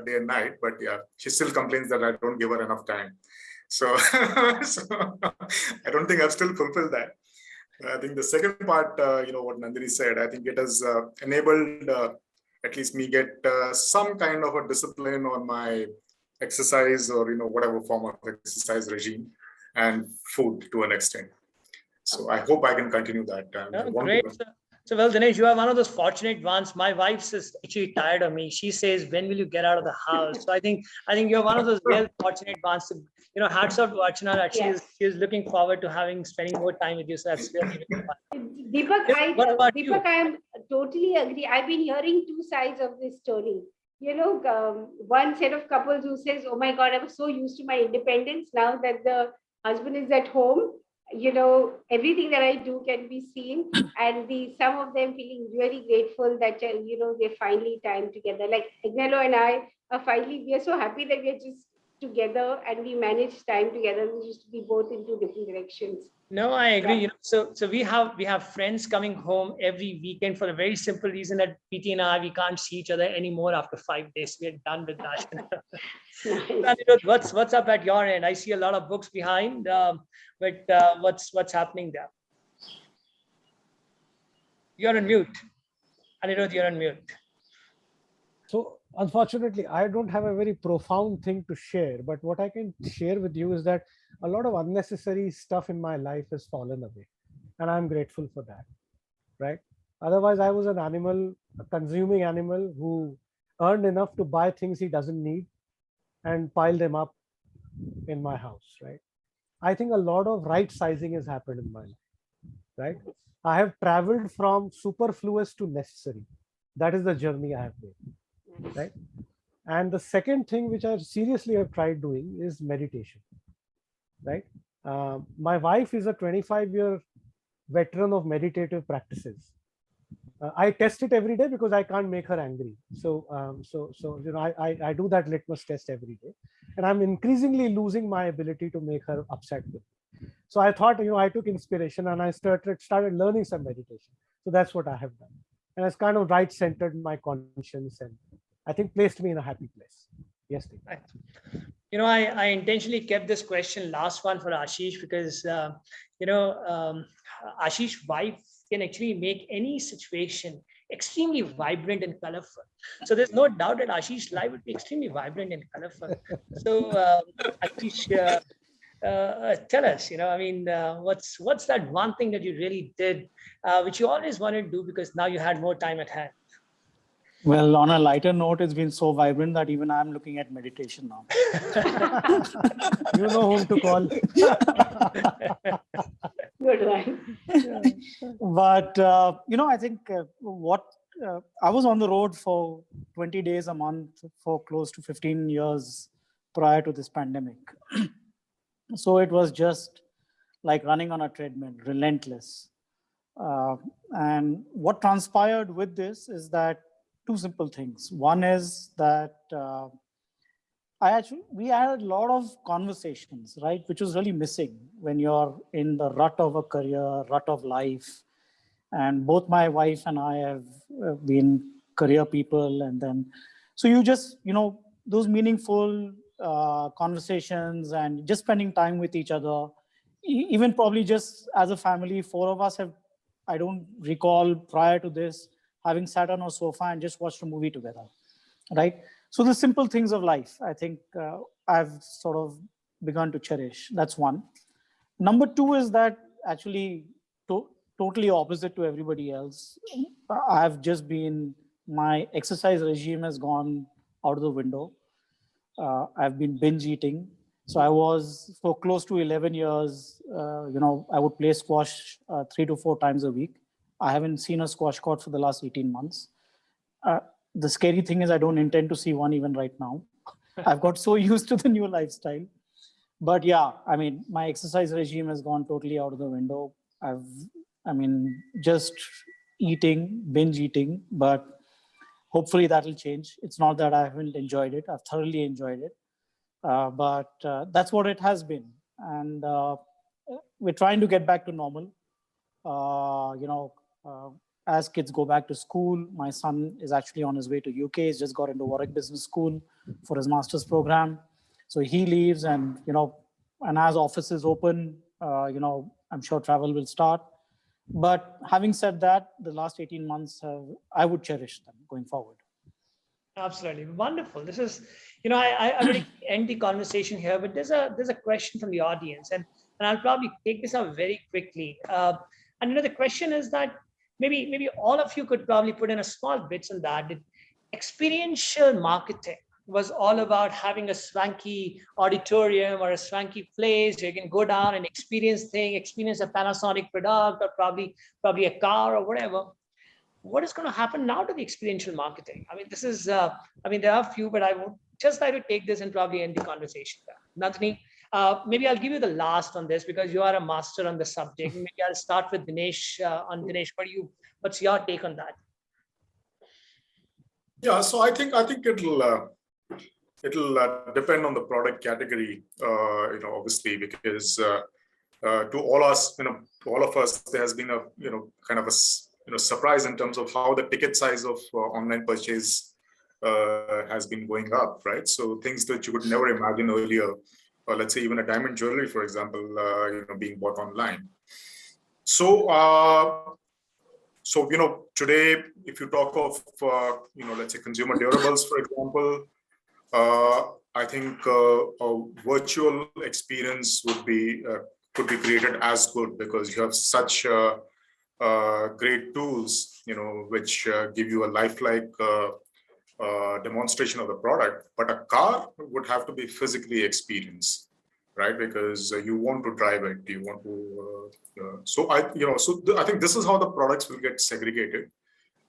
day and night. But yeah, she still complains that I don't give her enough time. So, so I don't think I've still fulfilled that. I think the second part, what Nandini said, I think it has enabled at least me get some kind of a discipline on my exercise, or whatever form of exercise regime, and food to an extent. So I hope I can continue that. Great. So, well, Dinesh, you are one of those fortunate ones. My wife is actually tired of me. She says, "When will you get out of the house?" So I think you're one of those real fortunate ones. So, hats off to Archana. Actually, Yes. she is looking forward to spending more time with you. So that's really fun. Deepak, Yeah, I am totally agree. I've been hearing two sides of this story. One set of couples who says, "Oh my God, I was so used to my independence. Now that the husband is at home, everything that I do can be seen." And some of them feeling really grateful that they're finally time together. Like Agnello and I we are so happy that we're just together and we manage time together. We used to be both in two different directions. No, I agree. So we have friends coming home every weekend for a very simple reason that PT and I, we can't see each other anymore after 5 days. We're done with that. Nice. What's up at your end? I see a lot of books behind, but what's happening there? You're on mute. Anirudh, you're on mute. So unfortunately, I don't have a very profound thing to share, but what I can share with you is that a lot of unnecessary stuff in my life has fallen away, and I'm grateful for that, right? Otherwise, I was an animal, a consuming animal who earned enough to buy things he doesn't need and pile them up in my house, right? I think a lot of right sizing has happened in my life, right? I have traveled from superfluous to necessary. That is the journey I have made, right? And the second thing which I seriously have tried doing is meditation, right? My wife is a 25-year veteran of meditative practices. I test it every day because I can't make her angry. So, I do that litmus test every day, and I'm increasingly losing my ability to make her upset with me. So I thought, I took inspiration and I started learning some meditation. So that's what I have done, and it's kind of right-centered my conscience, and I think placed me in a happy place. Yes, Steve. I intentionally kept this question last one for Ashish because Ashish's wife can actually make any situation extremely vibrant and colorful. So there's no doubt that Ashish's life would be extremely vibrant and colorful. So Ashish, tell us, what's that one thing that you really did, which you always wanted to do because now you had more time at hand? Well, on a lighter note, it's been so vibrant that even I'm looking at meditation now. You know whom to call. Good one. But, I think I was on the road for 20 days a month for close to 15 years prior to this pandemic. So it was just like running on a treadmill, relentless. And what transpired with this is that two simple things. One is that we had a lot of conversations, right, which was really missing when you're in the rut of a career, rut of life. And both my wife and I have been career people. And then, so you just, those meaningful conversations and just spending time with each other, even probably just as a family, four of us have, I don't recall prior to this, having sat on a sofa and just watched a movie together, right? So the simple things of life, I think I've sort of begun to cherish. That's one. Number two is that actually totally opposite to everybody else. My exercise regime has gone out of the window. I've been binge eating. So I was for close to 11 years, I would play squash 3 to 4 times a week. I haven't seen a squash court for the last 18 months. The scary thing is I don't intend to see one even right now. I've got so used to the new lifestyle. But yeah, I mean, my exercise regime has gone totally out of the window. Just binge eating, but hopefully that'll change. It's not that I haven't enjoyed it. I've thoroughly enjoyed it. But that's what it has been. And we're trying to get back to normal. As kids go back to school, my son is actually on his way to UK. He's just got into Warwick Business School for his master's program. So he leaves and as offices open, I'm sure travel will start. But having said that, the last 18 months, I would cherish them going forward. Absolutely. Wonderful. This is, I will end the conversation here, but there's a question from the audience, and I'll probably take this up very quickly. And the question is that maybe all of you could probably put in a small bits on that. Experiential marketing was all about having a swanky auditorium or a swanky place where you can go down and experience a Panasonic product, or probably a car or whatever. What is going to happen now to the experiential marketing? I mean, this is, there are a few, but I would just like to take this and probably end the conversation there. Nandini, maybe I'll give you the last on this because you are a master on the subject. Maybe I'll start with Dinesh. Dinesh, what's your take on that? Yeah, so I think it'll depend on the product category, obviously, because to all of us, there has been a kind of a surprise in terms of how the ticket size of online purchase has been going up, right? So things that you could never imagine earlier, or let's say even a diamond jewelry, for example, being bought online. So today, if you talk of let's say consumer durables, for example, I think a virtual experience could be created as good, because you have such great tools, which give you a lifelike demonstration of the product. But a car would have to be physically experienced, right? Because you want to drive it, you want to. I think this is how the products will get segregated,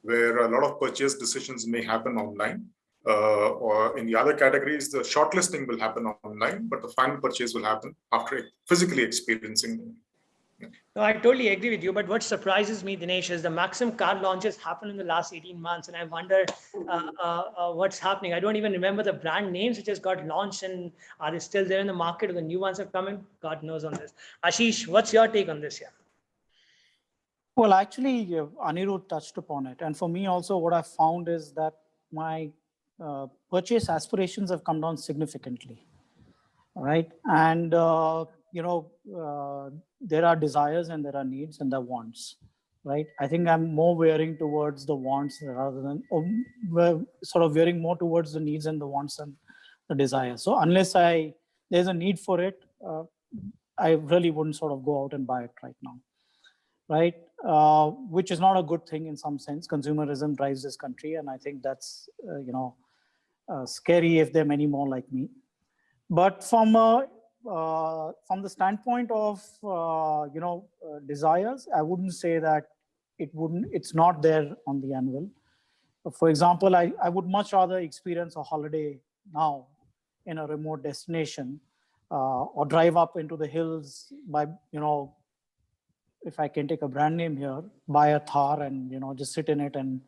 where a lot of purchase decisions may happen online. Or in the other categories, the shortlisting will happen online, but the final purchase will happen after physically experiencing them. No, I totally agree with you. But what surprises me, Dinesh, is the maximum car launches happened in the last 18 months. And I wonder what's happening. I don't even remember the brand names which just got launched, and are they still there in the market, or the new ones have come in? God knows on this. Ashish, what's your take on this here? Well, actually, Anirudh touched upon it. And for me also, what I found is that my purchase aspirations have come down significantly, right? And, there are desires and there are needs and there are wants, right? I think I'm more veering towards the wants rather than, sort of veering more towards the needs and the wants and the desires. So unless there's a need for it, I really wouldn't sort of go out and buy it right now, right? Which is not a good thing in some sense. Consumerism drives this country, and I think that's, scary if there are many more like me. But from the standpoint of desires, I wouldn't say that it's not there on the anvil. For example, I would much rather experience a holiday now in a remote destination, or drive up into the hills by, if I can take a brand name here, buy a Thar and just sit in it and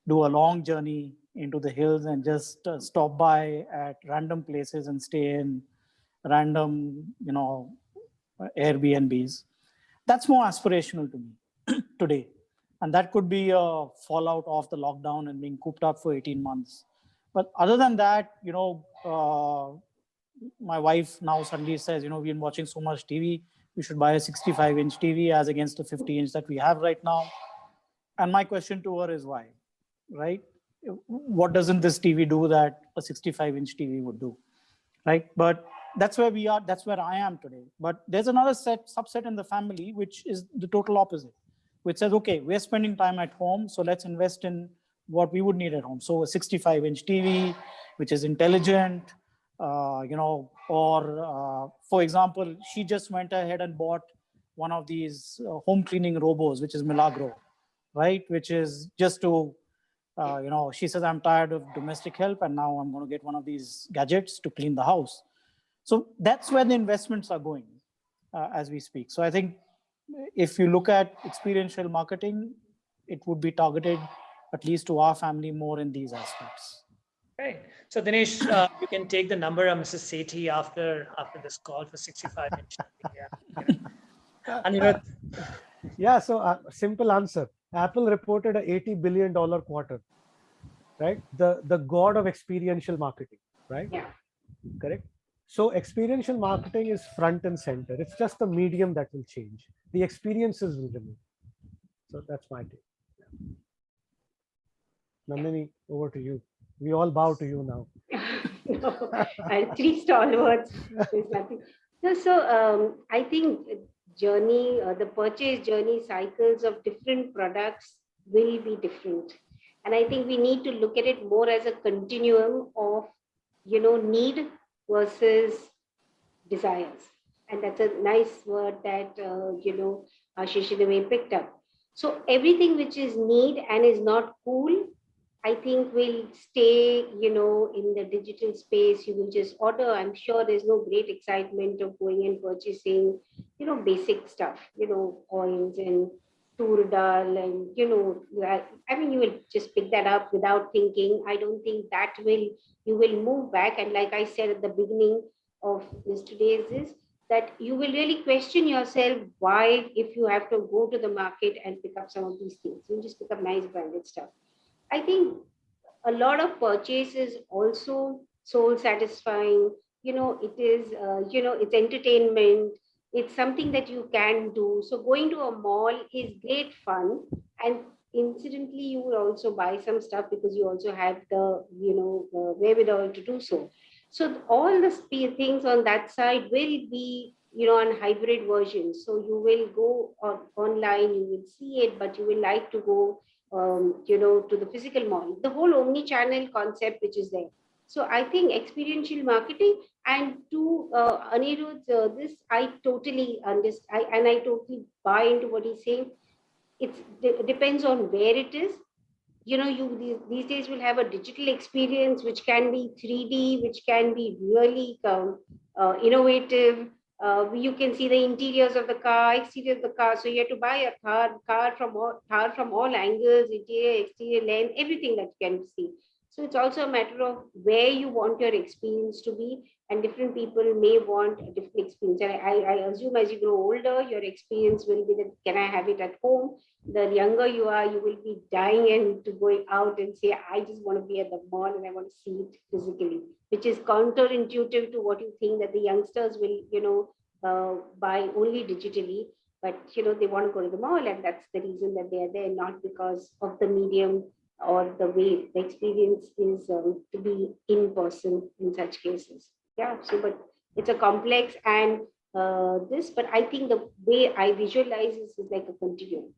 do a long journey into the hills and just stop by at random places and stay in random, Airbnbs. That's more aspirational to me today. And that could be a fallout of the lockdown and being cooped up for 18 months. But other than that, my wife now suddenly says, we've been watching so much TV, we should buy a 65-inch TV as against the 50-inch that we have right now. And my question to her is why, right? What doesn't this TV do that a 65-inch TV would do, right? But that's where we are. That's where I am today. But there's another subset in the family, which is the total opposite, which says, okay, we're spending time at home, so let's invest in what we would need at home. So a 65-inch TV, which is intelligent, for example, she just went ahead and bought one of these home cleaning robots, which is Milagro, right? Which is just to, she says, I'm tired of domestic help and now I'm going to get one of these gadgets to clean the house. So that's where the investments are going as we speak. So I think if you look at experiential marketing, it would be targeted at least to our family more in these aspects. Right. So Dinesh, you can take the number of Mrs. Sethi after this call for 65-inch. Yeah. Anirudh. Yeah, so simple answer. Apple reported a $80 billion quarter, right? The god of experiential marketing, right? Yeah. Correct. So experiential marketing is front and center. It's just the medium that will change. The experiences will remain. So that's my take. Nandini, over to you. We all bow to you now. No, and three stalwarts. There's nothing. No, so I think the purchase journey cycles of different products will be different. And I think we need to look at it more as a continuum of, need versus desires. And that's a nice word that, Ashish in a way picked up. So everything which is need and is not cool, I think will stay, in the digital space. You will just order. I'm sure there's no great excitement of going and purchasing, basic stuff, coins and tur dal and, you will just pick that up without thinking. I don't think you will move back. And like I said at the beginning of today's is that you will really question yourself why, if you have to go to the market and pick up some of these things, you just pick up nice branded stuff. I think a lot of purchases also soul satisfying. It is, it's entertainment. It's something that you can do. So going to a mall is great fun. And incidentally, you will also buy some stuff because you also have the, the wherewithal to do so. So all the things on that side will be, on hybrid versions. So you will go online, you will see it, but you will like to go to the physical mall, the whole omni-channel concept which is there. So I think experiential marketing, and to Anirudh, this I totally understand, and I totally buy into what he's saying. It depends on where it is. These days will have a digital experience which can be 3D, which can be really innovative. You can see the interiors of the car, exterior of the car. So you have to buy a car from all angles, interior, exterior, length, everything that you can see. So it's also a matter of where you want your experience to be, and different people may want a different experience. And I assume as you grow older, your experience will be that, can I have it at home? The younger you are, you will be dying and to going out and say, I just want to be at the mall and I want to see it physically, which is counterintuitive to what you think that the youngsters will, buy only digitally. But, they want to go to the mall, and that's the reason that they are there, not because of the medium or the way the experience is to be in person in such cases. Yeah, so but it's a complex and but I think the way I visualize this is like a continuum,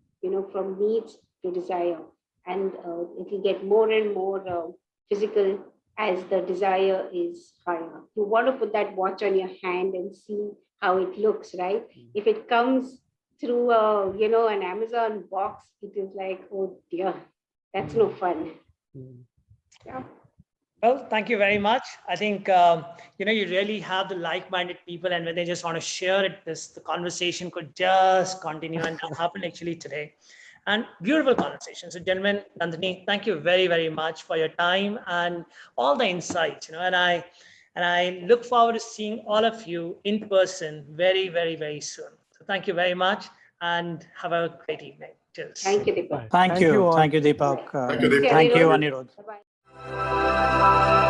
from needs to desire, and it will get more and more physical as the desire is higher. You want to put that watch on your hand and see how it looks, right? If it comes through an Amazon box, it is like, oh dear, that's no fun. Yeah. Well, thank you very much. I think, you really have the like-minded people, and when they just want to share it, the conversation could just continue, and that happened actually today. and beautiful conversation. So gentlemen, Nandini, thank you very, very much for your time and all the insights, and I look forward to seeing all of you in person very, very, very soon. So thank you very much and have a great evening. Cheers. Thank you, Deepak. Right. Thank you. all. Thank you, Deepak. Thank you, Deepak. Thank you, Anirudh. Anirudh. Bye-bye.